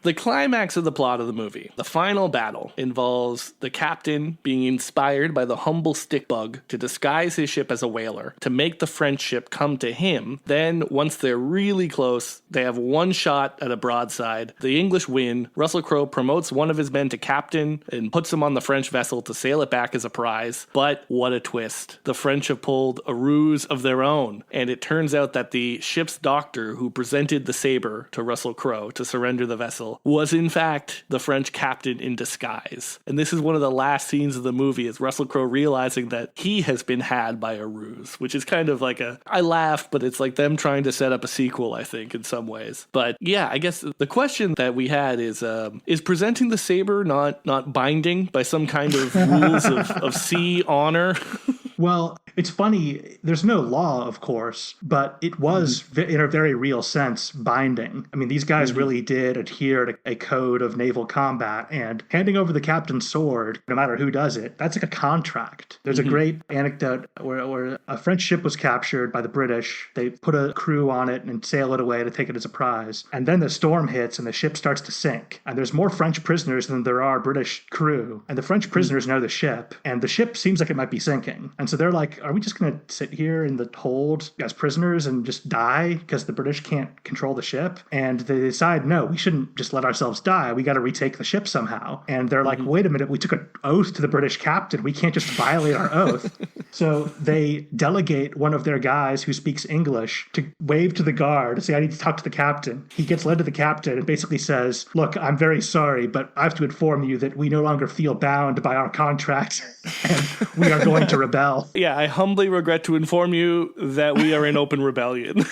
The climax of the plot of the movie, the final battle, involves the captain being inspired by the humble stickbug to disguise his ship as a whaler to make the French ship come to him. Then, once they're really close, they have one shot at a broadside. The English win. Russell Crowe promotes one of his men to captain and puts him on the French vessel to sail it back as a prize. But what a twist. The French have pulled a ruse of their own, and it turns out that the ship's doctor who presented the saber to Russell Crowe to surrender the vessel was in fact the French captain in disguise. And this is one of the last scenes of the movie, is Russell Crowe realizing that he has been had by a ruse, which is kind of like I laugh, but it's like them trying to set up a sequel, I think, in some ways. But yeah, I guess the question that we had is presenting the saber not binding by some kind of rules of sea honor? Well, it's funny. There's no law, of course, but it was, in a very real sense, binding. I mean, these guys really did adhere to a code of naval combat, and handing over the captain's sword, no matter who does it, that's like a contract. There's a great anecdote where a French ship was captured by the British. They put a crew on it and sail it away to take it as a prize. And then the storm hits and the ship starts to sink. And there's more French prisoners than there are British crew. And the French prisoners know the ship, and the ship seems like it might be sinking. And so they're like, are we just going to sit here in the hold as prisoners and just die because the British can't control the ship? And they decide, no, we shouldn't just let ourselves die. We got to retake the ship somehow. And they're like, wait a minute, we took an oath to the British captain. We can't just violate our oath. So they delegate one of their guys who speaks English to wave to the guard and say, I need to talk to the captain. He gets led to the captain and basically says, look, I'm very sorry, but I have to inform you that we no longer feel bound by our contract and we are going to rebel. Yeah, I humbly regret to inform you that we are in open rebellion.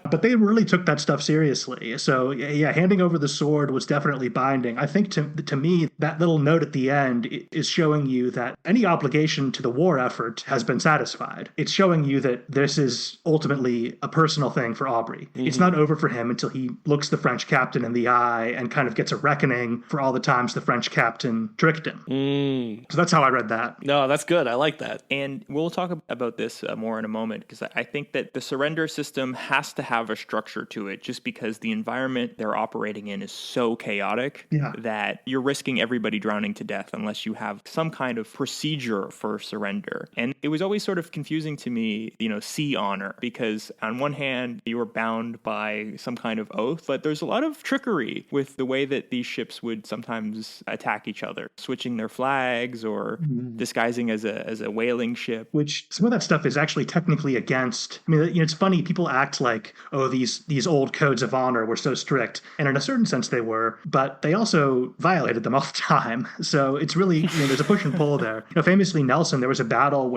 But they really took that stuff seriously. So yeah, handing over the sword was definitely binding. I think to me, that little note at the end is showing you that any obligation to the war effort has been satisfied. It's showing you that this is ultimately a personal thing for Aubrey. It's not over for him until he looks the French captain in the eye and kind of gets a reckoning for all the times the French captain tricked him. So that's how I read that. No, that's good. I like that. And we'll talk about this more in a moment, because I think that the surrender system has to have a structure to it, just because the environment they're operating in is so chaotic that you're risking everybody drowning to death unless you have some kind of procedure for surrender. And it was always sort of confusing to me, sea honor, because on one hand, you were bound by some kind of oath, but there's a lot of trickery with the way that these ships would sometimes attack each other, switching their flags or disguising as a whaling ship. Which some of that stuff is actually technically against. I mean, it's funny, people act like, oh, these old codes of honor were so strict. And in a certain sense they were, but they also violated them all the time. So it's really, there's a push and pull there. Famously, Nelson, there was a Battle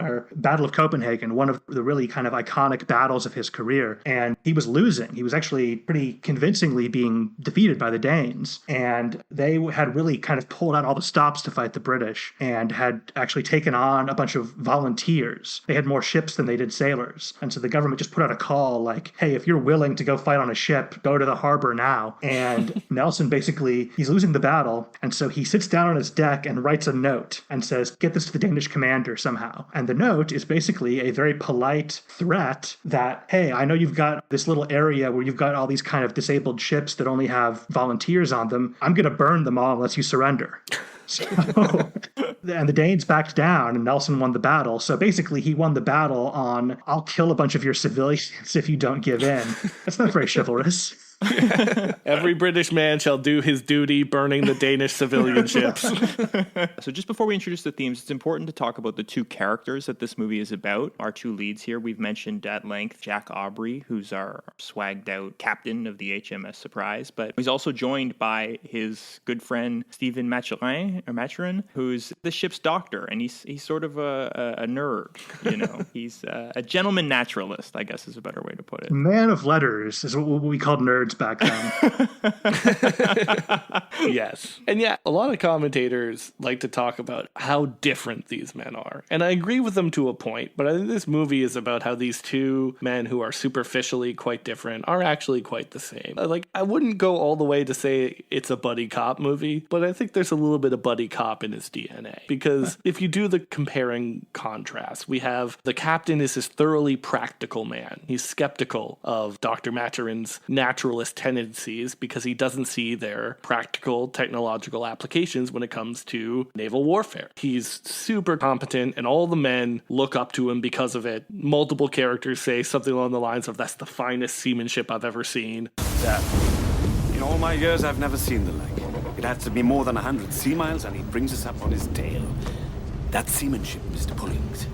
of Copenhagen, one of the really kind of iconic battles of his career. And he was losing. He was actually pretty convincingly being defeated by the Danes. And they had really kind of pulled out all the stops to fight the British and had actually taken on a bunch of volunteers. They had more ships than they did sailors. And so the government just put out a call like, hey, if you're willing to go fight on a ship, go to the harbor now. And Nelson basically, he's losing the battle. And so he sits down on his deck and writes a note and says, get this to the Danish commander somehow. And the note is basically a very polite threat that, hey, I know you've got this little area where you've got all these kind of disabled ships that only have volunteers on them. I'm going to burn them all unless you surrender. So, and the Danes backed down and Nelson won the battle. So basically he won the battle on, I'll kill a bunch of your civilians if you don't give in. That's not very chivalrous. Every British man shall do his duty burning the Danish civilian ships. So just before we introduce the themes, it's important to talk about the two characters that this movie is about. Our two leads here, we've mentioned at length Jack Aubrey, who's our swagged out captain of the HMS Surprise, but he's also joined by his good friend Stephen Maturin, who's the ship's doctor, and he's sort of a nerd, He's a gentleman naturalist, I guess is a better way to put it. Man of letters is what we called nerds back then. Yes. And yeah, a lot of commentators like to talk about how different these men are. And I agree with them to a point, but I think this movie is about how these two men who are superficially quite different are actually quite the same. Like, I wouldn't go all the way to say it's a buddy cop movie, but I think there's a little bit of buddy cop in his DNA. Because if you do the comparing contrast, we have the captain is this thoroughly practical man. He's skeptical of Dr. Maturin's naturalist tendencies because he doesn't see their practical technological applications when it comes to naval warfare. He's super competent and all the men look up to him because of it. Multiple characters say something along the lines of, that's the finest seamanship I've ever seen. In all my years, I've never seen the like. It has to be more than 100 sea miles, and he brings us up on his tail. That's seamanship, Mr. Pullings.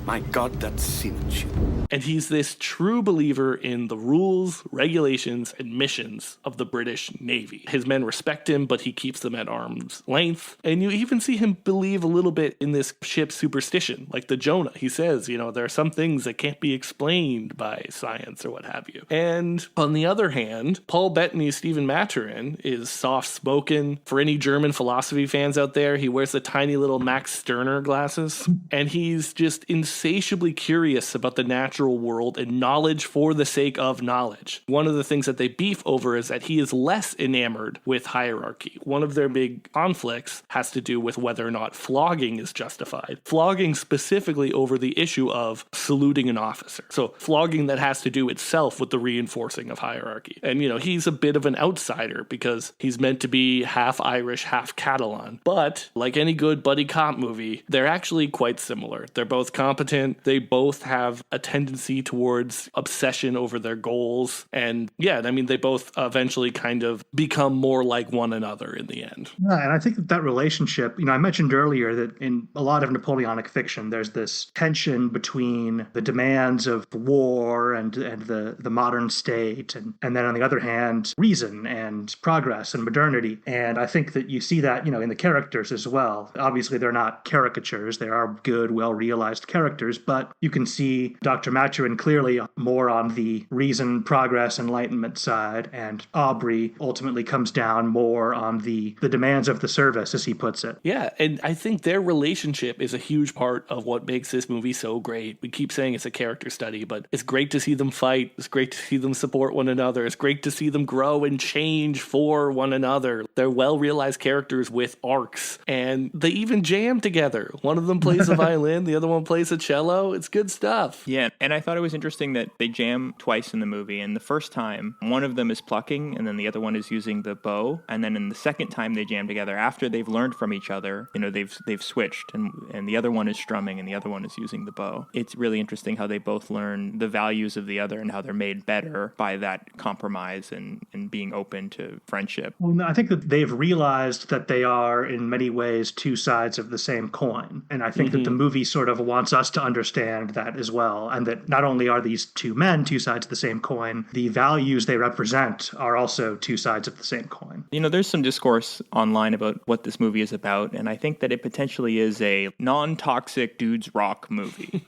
My God, that's seamanship. And he's this true believer in the rules, regulations, and missions of the British Navy. His men respect him, but he keeps them at arm's length. And you even see him believe a little bit in this ship's superstition, like the Jonah. He says, you know, there are some things that can't be explained by science or what have you. And on the other hand, Paul Bettany's Stephen Maturin is soft-spoken. For any German philosophy fans out there, he wears the tiny little Max Stirner glasses. And he's just insatiably curious about the natural world and knowledge for the sake of knowledge. One of the things that they beef over is that he is less enamored with hierarchy. One of their big conflicts has to do with whether or not flogging is justified. Flogging specifically over the issue of saluting an officer. So flogging that has to do itself with the reinforcing of hierarchy. And, you know, he's a bit of an outsider because he's meant to be half Irish, half Catalan. But like any good buddy cop movie, they're actually quite similar. They're both competent. They both have a tendency towards obsession over their goals. And yeah, I mean, they both eventually kind of become more like one another in the end. Yeah, and I think that relationship, you know, I mentioned earlier that in a lot of Napoleonic fiction, there's this tension between the demands of war and the modern state, and then on the other hand, reason and progress and modernity. And I think that you see that, you know, in the characters as well. Obviously, they're not caricatures. They are good, well-realized characters, but you can see Dr. Maturin clearly more on the reason, progress, enlightenment side, and Aubrey ultimately comes down more on the demands of the service, as he puts it. Yeah, and I think their relationship is a huge part of what makes this movie so great. We keep saying it's a character study, but it's great to see them fight. It's great to see them support one another. It's great to see them grow and change for one another. They're well-realized characters with arcs, and they even jam together. One of them plays a violin, the other one plays a cello. It's good stuff. Yeah, and I thought it was interesting that they jam twice in the movie. And the first time, one of them is plucking, and then the other one is using the bow. And then in the second time they jam together, after they've learned from each other, you know, they've switched, and the other one is strumming, and the other one is using the bow. It's really interesting how they both learn the values of the other and how they're made better by that compromise and being open to friendship. Well, I think that they've realized that they are, in many ways, two sides of the same coin. And I think that the movie sort of wants us to understand that as well. And that not only are these two men two sides of the same coin, the values they represent are also two sides of the same coin. You know, there's some discourse online about what this movie is about, and I think that it potentially is a non-toxic dudes rock movie.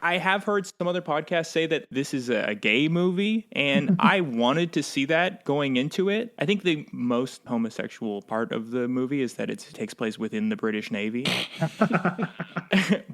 I have heard some other podcasts say that this is a gay movie, and I wanted to see that going into it. I think the most homosexual part of the movie is that it takes place within the British Navy.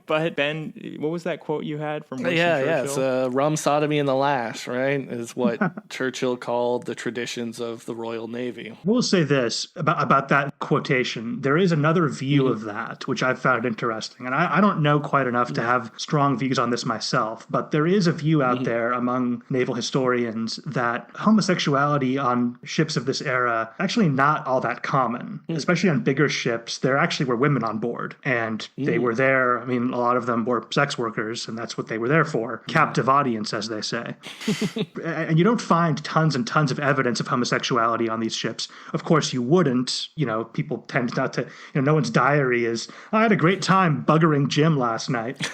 But Ben, what was that quote you had from Winston Churchill? It's rum, sodomy, and the lash, right? Is what Churchill called the traditions of the Royal Navy. I will say this about that quotation. There is another view of that, which I've found interesting. And I don't know quite enough to have strong views on this myself, but there is a view out there among naval historians that homosexuality on ships of this era actually not all that common, especially on bigger ships. There actually were women on board, and they were there. I mean, a lot of them were sex workers, and that's what they were there for. Captive audience, as they say. And you don't find tons and tons of evidence of homosexuality on these ships. Of course, you wouldn't. You know, people tend not to, you know, no one's diary is, I had a great time buggering Jim last night.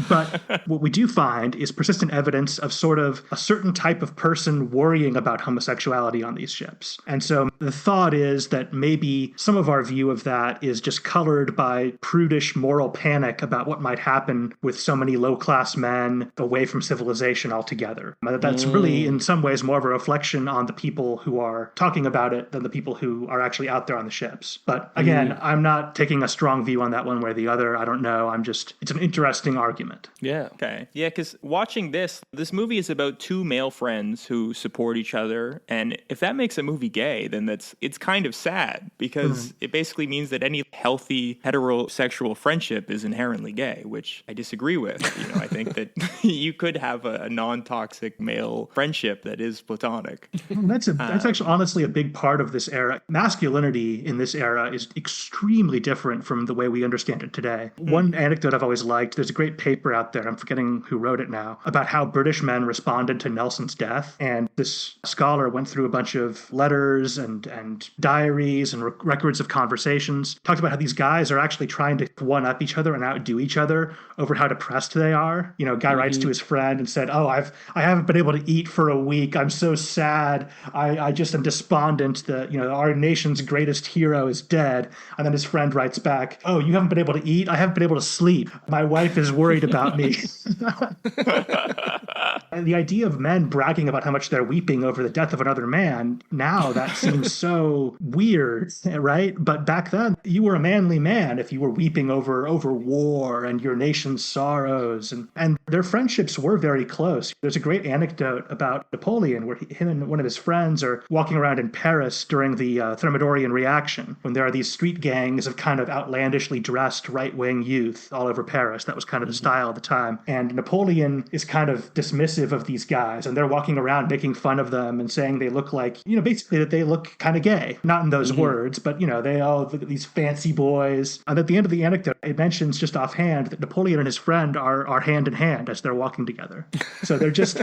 But what we do find is persistent evidence of sort of a certain type of person worrying about homosexuality on these ships. And so the thought is that maybe some of our view of that is just colored by prudish moral panic panic about what might happen with so many low-class men away from civilization altogether. That's really, in some ways, more of a reflection on the people who are talking about it than the people who are actually out there on the ships. But again, I'm not taking a strong view on that one way or the other. I don't know. It's an interesting argument. Yeah. Okay. Yeah, because watching this movie is about two male friends who support each other. And if that makes a movie gay, then it's kind of sad, because it basically means that any healthy heterosexual friendship is inherently gay, which I disagree with. I think that you could have a non-toxic male friendship that is platonic. That's actually honestly a big part of this era. Masculinity in this era is extremely different from the way we understand it today. One anecdote I've always liked, there's a great paper out there, I'm forgetting who wrote it now, about how British men responded to Nelson's death. And this scholar went through a bunch of letters and diaries and records of conversations, talked about how these guys are actually trying to one-up each other and outdo each other over how depressed they are. A guy writes to his friend and said, I haven't been able to eat for a week. I'm so sad. I just am despondent that, our nation's greatest hero is dead. And then his friend writes back, oh, you haven't been able to eat? I haven't been able to sleep. My wife is worried about me. And the idea of men bragging about how much they're weeping over the death of another man, now that seems so weird, right? But back then, you were a manly man if you were weeping over war and your nation's sorrows. And their friendships were very close. There's a great anecdote about Napoleon where him and one of his friends are walking around in Paris during the Thermidorian reaction, when there are these street gangs of kind of outlandishly dressed right-wing youth all over Paris. That was kind of the style at the time. And Napoleon is kind of dismissive of these guys, and they're walking around making fun of them and saying they look like, basically that they look kind of gay. Not in those words, but, they all look at these fancy boys. And at the end of the anecdote, it mentions just offhand that Napoleon and his friend are hand in hand as they're walking together. So they're just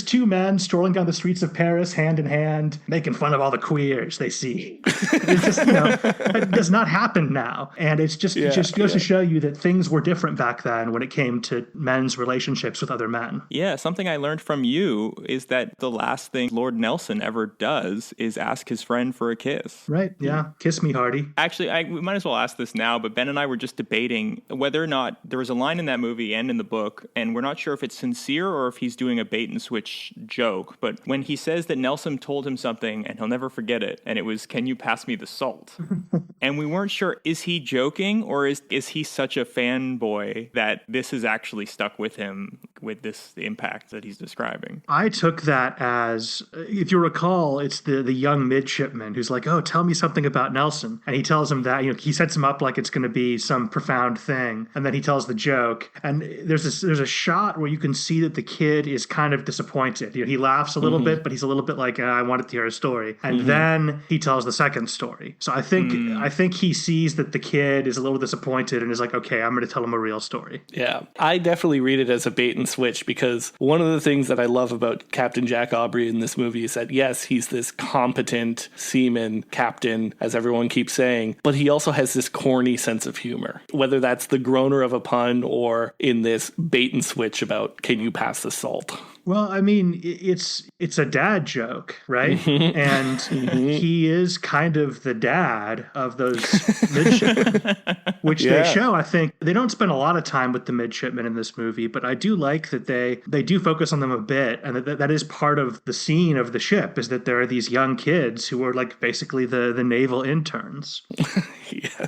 two men strolling down the streets of Paris, hand in hand, making fun of all the queers they see. It's just, it does not happen now. And it just goes to show you that things were different back then when it came to men's relationships with other men. Yeah, something I learned from you is that the last thing Lord Nelson ever does is ask his friend for a kiss. Right, yeah. Kiss me, Hardy. Actually, we might as well ask this now, but Ben and I were just debating whether or not there was a line in that movie and in the book, and we're not sure if it's sincere or if he's doing a bait and switch joke, but when he says that Nelson told him something and he'll never forget it, and it was, "Can you pass me the salt?" And we weren't sure, is he joking or is he such a fanboy that this has actually stuck with him with this impact that he's describing? I took that as, if you recall, it's the young midshipman who's like, oh, tell me something about Nelson. And he tells him that, he sets him up like it's going to be some profound thing. And then he tells the joke. And there's a shot where you can see that the kid is kind of disappointed. He laughs a little bit, but he's a little bit like, I wanted to hear a story. And then he tells the second story. So I think he sees that the kid is a little disappointed and is like, okay, I'm going to tell him a real story. Yeah, I definitely read it as a bait and switch, because one of the things that I love about Captain Jack Aubrey in this movie is that, yes, he's this competent seaman captain, as everyone keeps saying, but he also has this corny sense of humor, whether that's the groaner of a pun or in this bait and switch about, can you pass the salt? Well, I mean, it's a dad joke, right? And he is kind of the dad of those midshipmen, which they show. I think they don't spend a lot of time with the midshipmen in this movie, but I do like that they do focus on them a bit, and that is part of the scene of the ship, is that there are these young kids who are like basically the naval interns.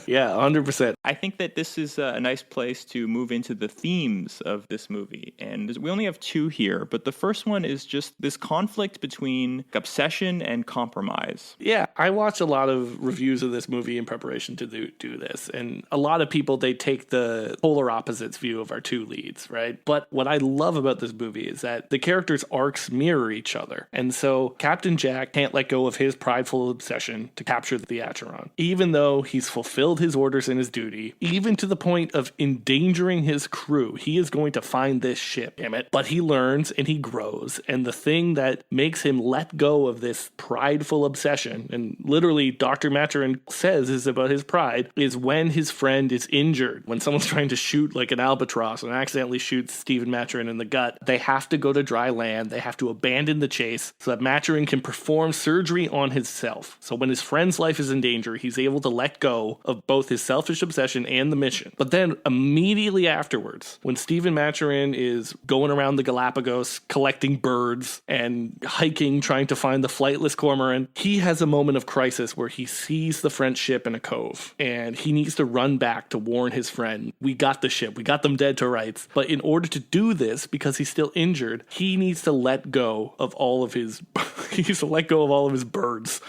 Yeah, 100%. I think that this is a nice place to move into the themes of this movie, and we only have two here, but the first one is just this conflict between obsession and compromise. Yeah, I watched a lot of reviews of this movie in preparation to do this, and a lot of people, they take the polar opposites view of our two leads, right? But what I love about this movie is that the characters' arcs mirror each other, and so Captain Jack can't let go of his prideful obsession to capture the Acheron, even though he's fulfilled his orders and his duty, even to the point of endangering his crew. He is going to find this ship, damn it. But he learns and he grows, and the thing that makes him let go of this prideful obsession, and literally Dr. Maturin says is about his pride, is when his friend is injured. When someone's trying to shoot like an albatross and accidentally shoots Stephen Maturin in the gut, they have to go to dry land. They have to abandon the chase so that Maturin can perform surgery on himself. So when his friend's life is in danger, he's able to let go go of both his selfish obsession and the mission. But then immediately afterwards, when Stephen Maturin is going around the Galapagos collecting birds and hiking, trying to find the flightless cormorant, he has a moment of crisis where he sees the French ship in a cove and he needs to run back to warn his friend. We got the ship. We got them dead to rights. But in order to do this, because he's still injured, he needs to let go of all of his birds.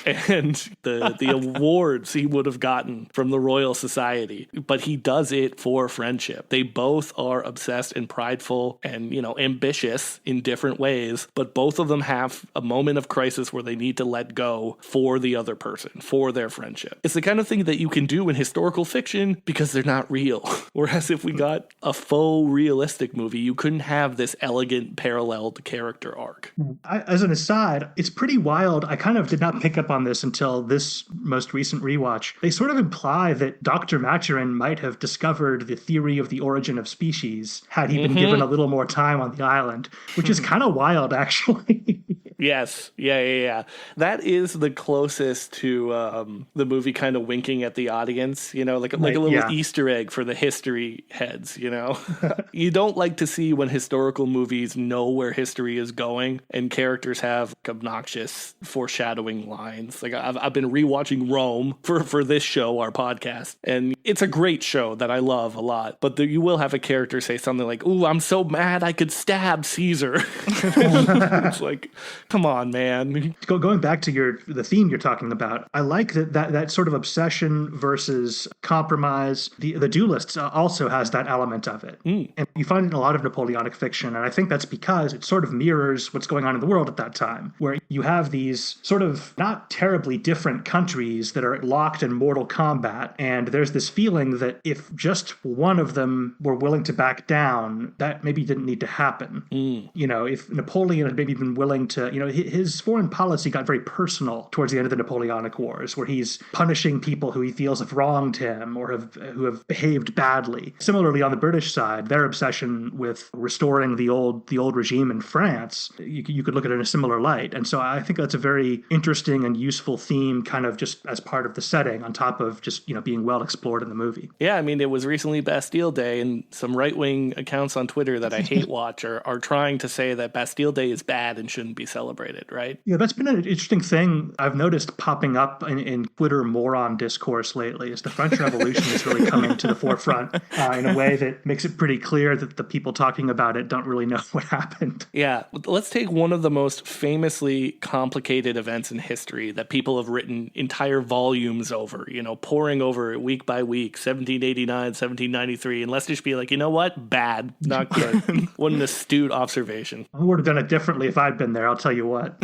And the awards he would have gotten from the Royal Society. But he does it for friendship. They both are obsessed and prideful and, ambitious in different ways, but both of them have a moment of crisis where they need to let go for the other person, for their friendship. It's the kind of thing that you can do in historical fiction because they're not real. Whereas if we got a faux realistic movie, you couldn't have this elegant paralleled character arc. As an aside, it's pretty wild. I kind of did not pick up on this until this most recent rewatch. They sort of imply that Dr. Maturin might have discovered the theory of the origin of species had he been given a little more time on the island, which is kind of wild, actually. Yes. Yeah. That is the closest to the movie kind of winking at the audience, like a little Easter egg for the history heads, You don't like to see when historical movies know where history is going and characters have obnoxious foreshadowing lines. Like I've been rewatching Rome for this show, our podcast, and it's a great show that I love a lot, but you will have a character say something like, "Ooh, I'm so mad I could stab Caesar." It's like, come on, man. Going back to the theme you're talking about, I like that sort of obsession versus compromise. The Duelists also has that element of it. And you find it in a lot of Napoleonic fiction, and I think that's because it sort of mirrors what's going on in the world at that time, where you have these sort of not terribly different countries that are locked in mortal combat, and there's this feeling that if just one of them were willing to back down, that maybe didn't need to happen. If Napoleon had maybe been willing to, his foreign policy got very personal towards the end of the Napoleonic Wars, where he's punishing people who he feels have wronged him or who have behaved badly. Similarly, on the British side, their obsession with restoring the old regime in France, you could look at it in a similar light. And so I think that's a very interesting and useful theme, kind of just as part of the setting, on top of just being well explored in the movie. Yeah, I mean, it was recently Bastille Day, and some right-wing accounts on Twitter that I hate watch are trying to say that Bastille Day is bad and shouldn't be celebrated, right? Yeah, that's been an interesting thing I've noticed popping up in Twitter moron discourse lately, is the French Revolution is really coming to the forefront in a way that makes it pretty clear that the people talking about it don't really know what happened. Yeah, let's take one of the most famously complicated events in history that people have written entire volumes over, poring over it week by week, 1789, 1793, and let's just be like, you know what? Bad, not good. What an astute observation. I would have done it differently if I'd been there, I'll tell you what.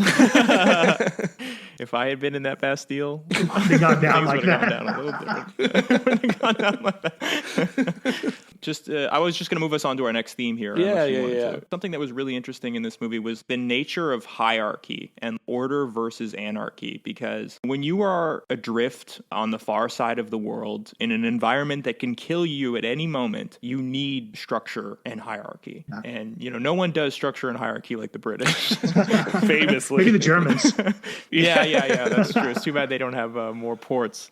If I had been in that Bastille, they got down like that. Gone down a little bit. Gone down like that. I was just going to move us on to our next theme here. Yeah. Something that was really interesting in this movie was the nature of hierarchy and order versus anarchy. Because when you are adrift on the far side of the world in an environment that can kill you at any moment, you need structure and hierarchy. Yeah. And no one does structure and hierarchy like the British, famously. Maybe the Germans. Yeah, that's true. It's too bad they don't have more ports.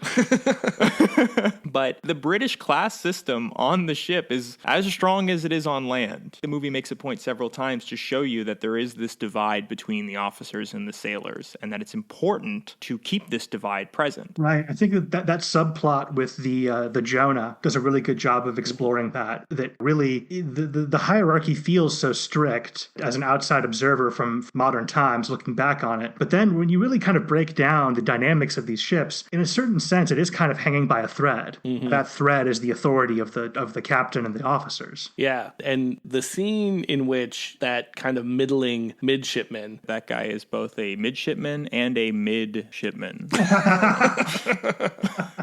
But the British class system on the ship is as strong as it is on land. The movie makes a point several times to show you that there is this divide between the officers and the sailors, and that it's important to keep this divide present. Right. I think that subplot with the Jonah does a really good job of exploring that really the hierarchy feels so strict as an outside observer from modern times looking back on it. But then when you really kind of break down the dynamics of these ships, in a certain sense, it is kind of hanging by a thread. Mm-hmm. That thread is the authority of the captain and the officers. Yeah, and the scene in which that kind of middling midshipman, that guy is both a midshipman and a midshipman.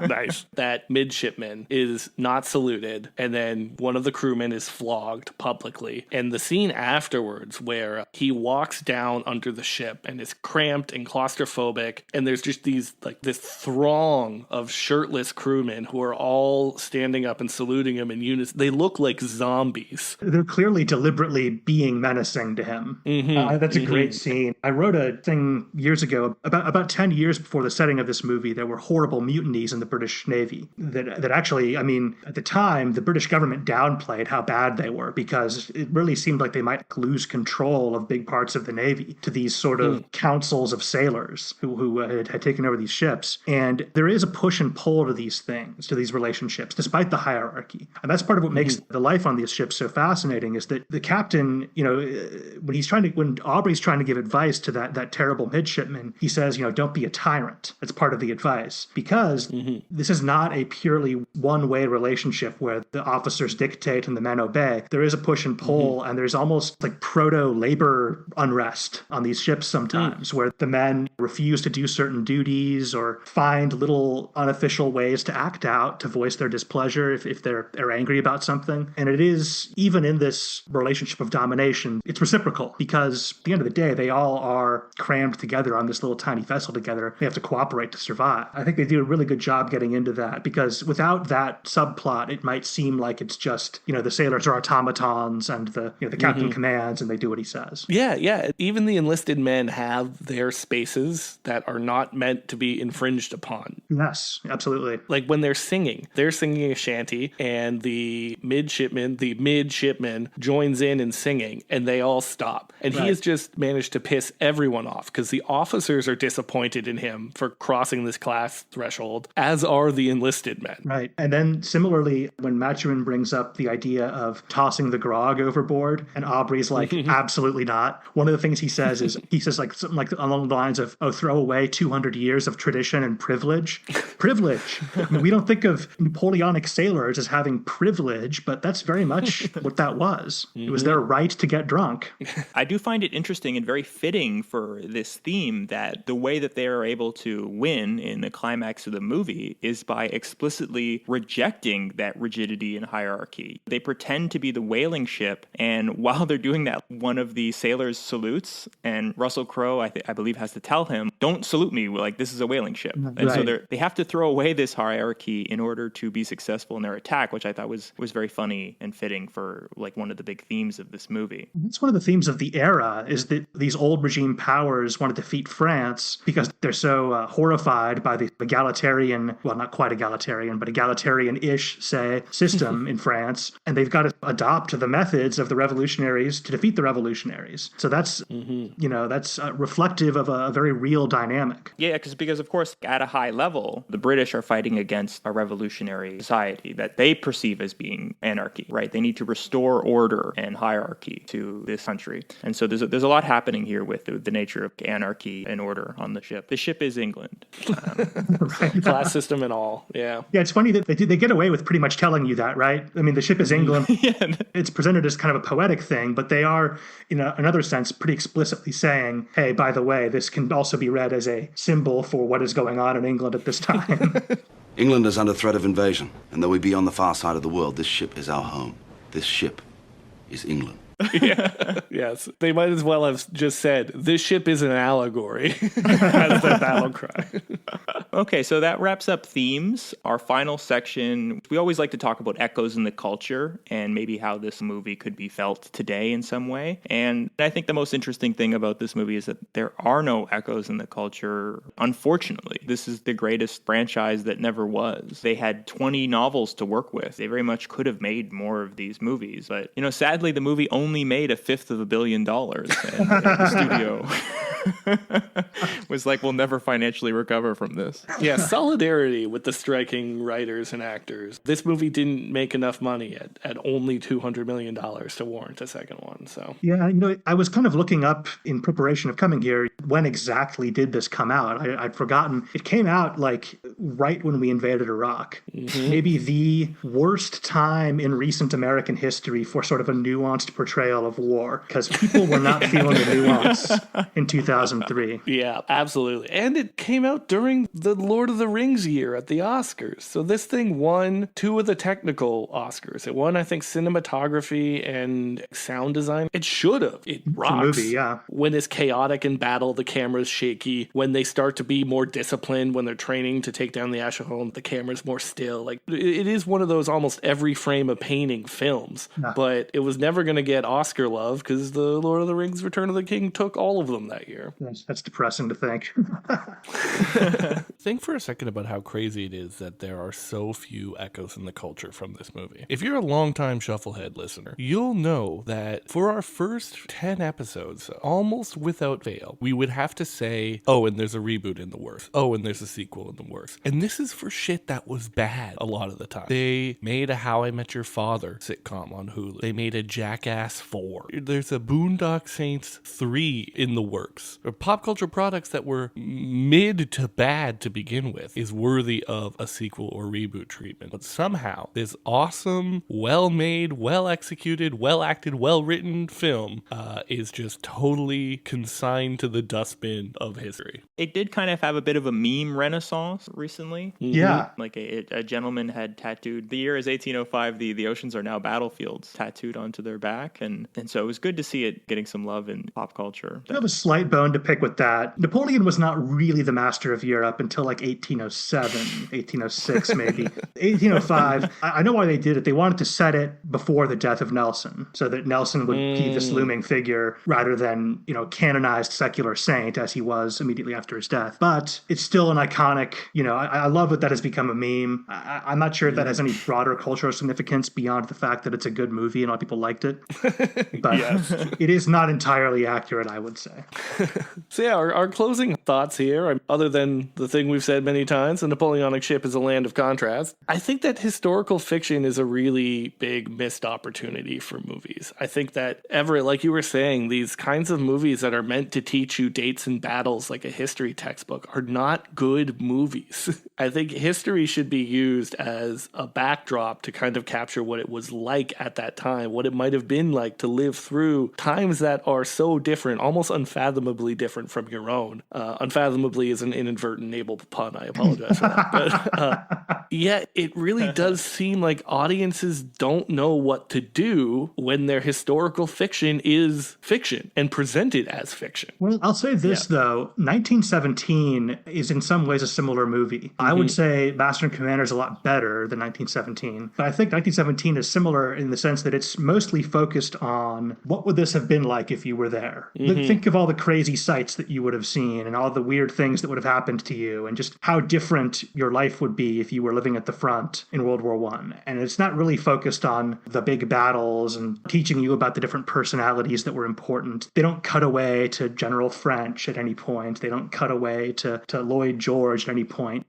Nice. That midshipman is not saluted, and then one of the crewmen is flogged publicly. And the scene afterwards where he walks down under the ship and is cramped and claustrophobic, and there's just this throng of shirtless crewmen who are all standing up and saluting him in unison. They look like zombies. They're clearly deliberately being menacing to him. Mm-hmm. That's a great scene. I wrote a thing years ago, about 10 years before the setting of this movie. There were horrible mutinies in the British Navy. That actually, I mean, at the time, the British government downplayed how bad they were because it really seemed like they might lose control of big parts of the Navy to these sort of councils of sailors who had taken over these ships. And there is a push and pull to these things, to these relationships, despite the hierarchy. And that's part of what makes the life on these ships so fascinating is that the captain, when Aubrey's trying to give advice to that terrible midshipman, he says, don't be a tyrant. That's part of the advice because this is not a purely one-way relationship where the officers dictate and the men obey. There is a push and pull and there's almost like proto-labor unrest on these ships sometimes where the men refuse to do certain duties or find little unofficial ways to act out to voice their displeasure if they're angry about something. And it is, even in this relationship of domination, it's reciprocal because at the end of the day, they all are crammed together on this little tiny vessel together. They have to cooperate to survive. I think they do a really good job getting into that because without that subplot, it might seem like it's just, the sailors are automatons and the captain commands and they do what he says. Yeah. Even the enlisted men have their spaces that are not meant to be infringed upon. Yes, absolutely. Like when they're singing a shanty and the midshipman joins in and singing and they all stop. And he has just managed to piss everyone off because the officers are disappointed in him for crossing this class threshold, as are the enlisted men. Right. And then similarly, when Maturin brings up the idea of tossing the grog overboard and Aubrey's like, absolutely not. One of the things he says is, like something like along the lines of, throw away 200 years of tradition and privilege. Privilege. I mean, we don't think of Napoleonic sailors as having privilege, but that's very much what that was. It was their right to get drunk. I do find it interesting and very fitting for this theme that the way that they are able to win in the climax of the movie is by explicitly rejecting that rigidity and hierarchy. They pretend to be the whaling ship, and while they're doing that, one of the sailors salutes, and Russell Crowe, I believe, has to tell him, don't salute me, like this is a whaling ship. And so they have to throw away this hierarchy in order to be successful in their attack, which I thought was very funny and fitting for like one of the big themes of this movie. It's one of the themes of the era is that these old regime powers want to defeat France because they're so horrified by the egalitarian, well, not quite egalitarian, but egalitarian-ish, say, system in France. And they've got to adopt the methods of the revolutionaries to defeat the revolutionaries. So that's, that's reflective of a very real dynamic. Yeah, because of course, at a high level, the British are fighting against a revolutionary society that they perceive as being anarchy, right? They need to restore order and hierarchy to this country. And so there's a lot happening here with the nature of anarchy and order on the ship. The ship is England. Class system and all, yeah. Yeah, it's funny that they get away with pretty much telling you that, right? I mean, the ship is England. It's presented as kind of a poetic thing, but they are, in another sense, pretty explicitly saying, hey, by the way, this can also be read as a symbol for what is going on in England at this time. England is under threat of invasion, and though we be on the far side of the world, this ship is our home. This ship is England. Yes, they might as well have just said, this ship is an allegory as their battle cry. Okay, so that wraps up themes. Our final section, we always like to talk about echoes in the culture and maybe how this movie could be felt today in some way. And I think the most interesting thing about this movie is that there are no echoes in the culture, unfortunately. This is the greatest franchise that never was. They had 20 novels to work with. They very much could have made more of these movies. But, sadly, the movie only made $1/5 billion. And the studio was like, we'll never financially recover from this. Yeah, solidarity with the striking writers and actors. This movie didn't make enough money at only $200 million to warrant a second one. So yeah, I was kind of looking up in preparation of coming here, when exactly did this come out? I'd forgotten. It came out like right when we invaded Iraq. Maybe the worst time in recent American history for sort of a nuanced portrayal of war, because people were not feeling the nuance in 2003. Yeah, absolutely. And it came out during the Lord of the Rings year at the Oscars. So this thing won 2 of the technical Oscars. It won, I think, cinematography and sound design. It should have. It rocks. It's a movie, yeah. When it's chaotic in battle, the camera's shaky. When they start to be more disciplined, when they're training to take take down the Ahoy and the camera's more still. Like, it is one of those almost every frame a painting films, but it was never going to get Oscar love because the Lord of the Rings Return of the King took all of them that year. That's depressing to think. Think for a second about how crazy it is that there are so few echoes in the culture from this movie. If you're a longtime Shufflehead listener, you'll know that for our first 10 episodes, almost without fail, we would have to say, oh, and there's a reboot in the works. Oh, and there's a sequel in the works. And this is for shit that was bad a lot of the time. They made a How I Met Your Father sitcom on Hulu. They made a Jackass 4. There's a Boondock Saints 3 in the works. Or pop culture products that were mid to bad to begin with is worthy of a sequel or reboot treatment. But somehow, this awesome, well-made, well-executed, well-acted, well-written film is just totally consigned to the dustbin of history. It did kind of have a bit of a meme renaissance recently. Yeah. Like a gentleman had tattooed, the year is 1805, the oceans are now battlefields, tattooed onto their back. And so it was good to see it getting some love in pop culture. I have a slight bone to pick with that. Napoleon was not really the master of Europe until like 1807, 1806 maybe. 1805, I know why they did it. They wanted to set it before the death of Nelson, so that Nelson would be this looming figure rather than, canonized secular saint as he was immediately after his death. But it's still an iconic, I love that has become a meme. I'm not sure if that has any broader cultural significance beyond the fact that it's a good movie and a lot of people liked it. But it is not entirely accurate, I would say. So yeah, our closing thoughts here, other than the thing we've said many times, the Napoleonic ship is a land of contrast. I think that historical fiction is a really big missed opportunity for movies. I think that, Everett, like you were saying, these kinds of movies that are meant to teach you dates and battles like a history textbook are not good movies. I think history should be used as a backdrop to kind of capture what it was like at that time, what it might have been like to live through times that are so different, almost unfathomably different from your own. Unfathomably is an inadvertent naval pun. I apologize for that. But yeah, it really does seem like audiences don't know what to do when their historical fiction is fiction and presented as fiction. Well, I'll say this, though. 1917 is in some ways a similar movie. I would say Master and Commander is a lot better than 1917. But I think 1917 is similar in the sense that it's mostly focused on what would this have been like if you were there. Think of all the crazy sights that you would have seen and all the weird things that would have happened to you and just how different your life would be if you were living at the front in World War I. And it's not really focused on the big battles and teaching you about the different personalities that were important. They don't cut away to General French at any point. They don't cut away to Lloyd George at any point.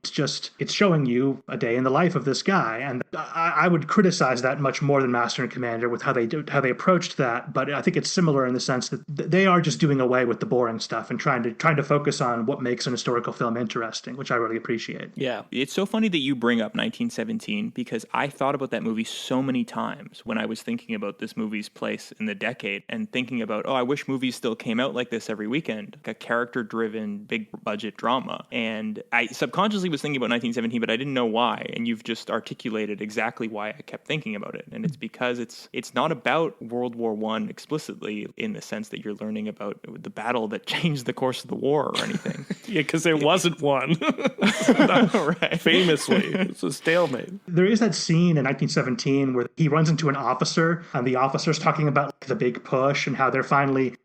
It's showing you a day in the life of this guy. And I would criticize that much more than Master and Commander with how they approached that. But I think it's similar in the sense that they are just doing away with the boring stuff and trying to focus on what makes an historical film interesting, which I really appreciate. Yeah. It's so funny that you bring up 1917 because I thought about that movie so many times when I was thinking about this movie's place in the decade and thinking about, I wish movies still came out like this every weekend, like a character-driven, big-budget drama. And I subconsciously was thinking about 1917, but I didn't know why. And you've just articulated exactly why I kept thinking about it. And it's because it's not about World War I explicitly in the sense that you're learning about the battle that changed the course of the war or anything. Yeah, because there wasn't one. Right. Famously. It's a stalemate. There is that scene in 1917 where he runs into an officer and the officer's talking about the big push and how they're finally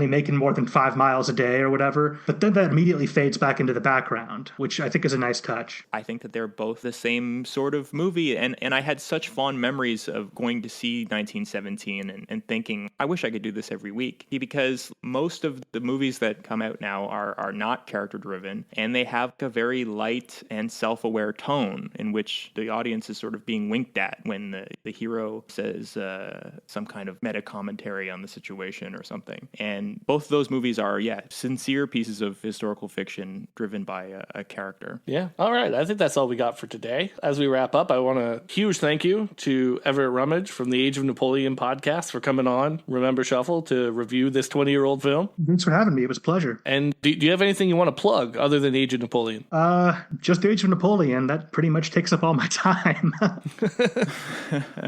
making more than 5 miles a day or whatever. But then that immediately fades back into the background, which I think is a nice touch. I think that they're both the same sort of movie. And I had such fond memories of going to see 1917 and thinking, I wish I could do this every week. Because most of the movies that come out now are not character driven and they have a very light and self-aware tone in which the audience is sort of being winked at when the hero says some kind of meta commentary on the situation or something. And both of those movies are, sincere pieces of historical fiction driven by a character. Yeah. All right. I think that's all we got for today. As we wrap up, I want a huge thank you to Everett Rummage from the Age of Napoleon podcast for coming on Remember Shuffle to review this 20-year-old film. Thanks for having me. It was a pleasure. And do you have anything you want to plug other than Age of Napoleon? Just the Age of Napoleon. That pretty much takes up all my time.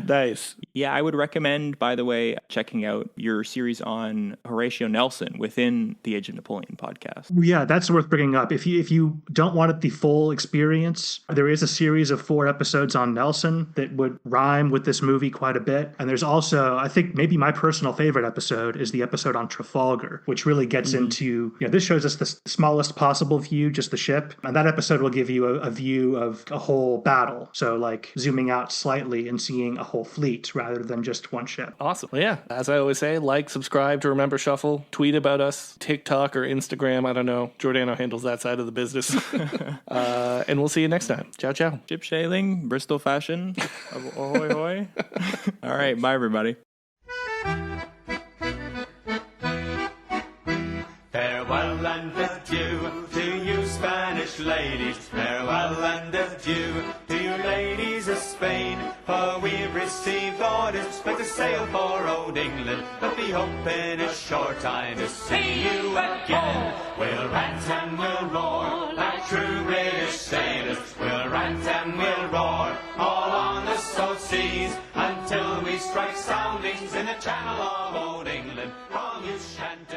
Nice. Yeah, I would recommend, by the way, checking out your series on Horatio Nelson within the Age of Napoleon podcast. Yeah, that's worth bringing up. If you don't want the full whole experience. There is a series of 4 episodes on Nelson that would rhyme with this movie quite a bit. And there's also, I think maybe my personal favorite episode is the episode on Trafalgar, which really gets into, this shows us the smallest possible view, just the ship. And that episode will give you a view of a whole battle. So like zooming out slightly and seeing a whole fleet rather than just one ship. Awesome. Well, yeah, as I always say, like, subscribe to Remember Shuffle, tweet about us, TikTok or Instagram. I don't know. Giordano handles that side of the business. And we'll see you next time. Ciao, ciao. Chip Shaling, Bristol Fashion, ahoy, hoy. All right, bye, everybody. Farewell and adieu to you Spanish ladies. Farewell and adieu to you ladies of Spain. For we've received orders but to sail for old England. But we hope in a short time to see you again. We'll rant and we'll roar like true British sailors. We'll rant and we'll roar all on the salt seas until we strike soundings in the channel of old England. All you shan't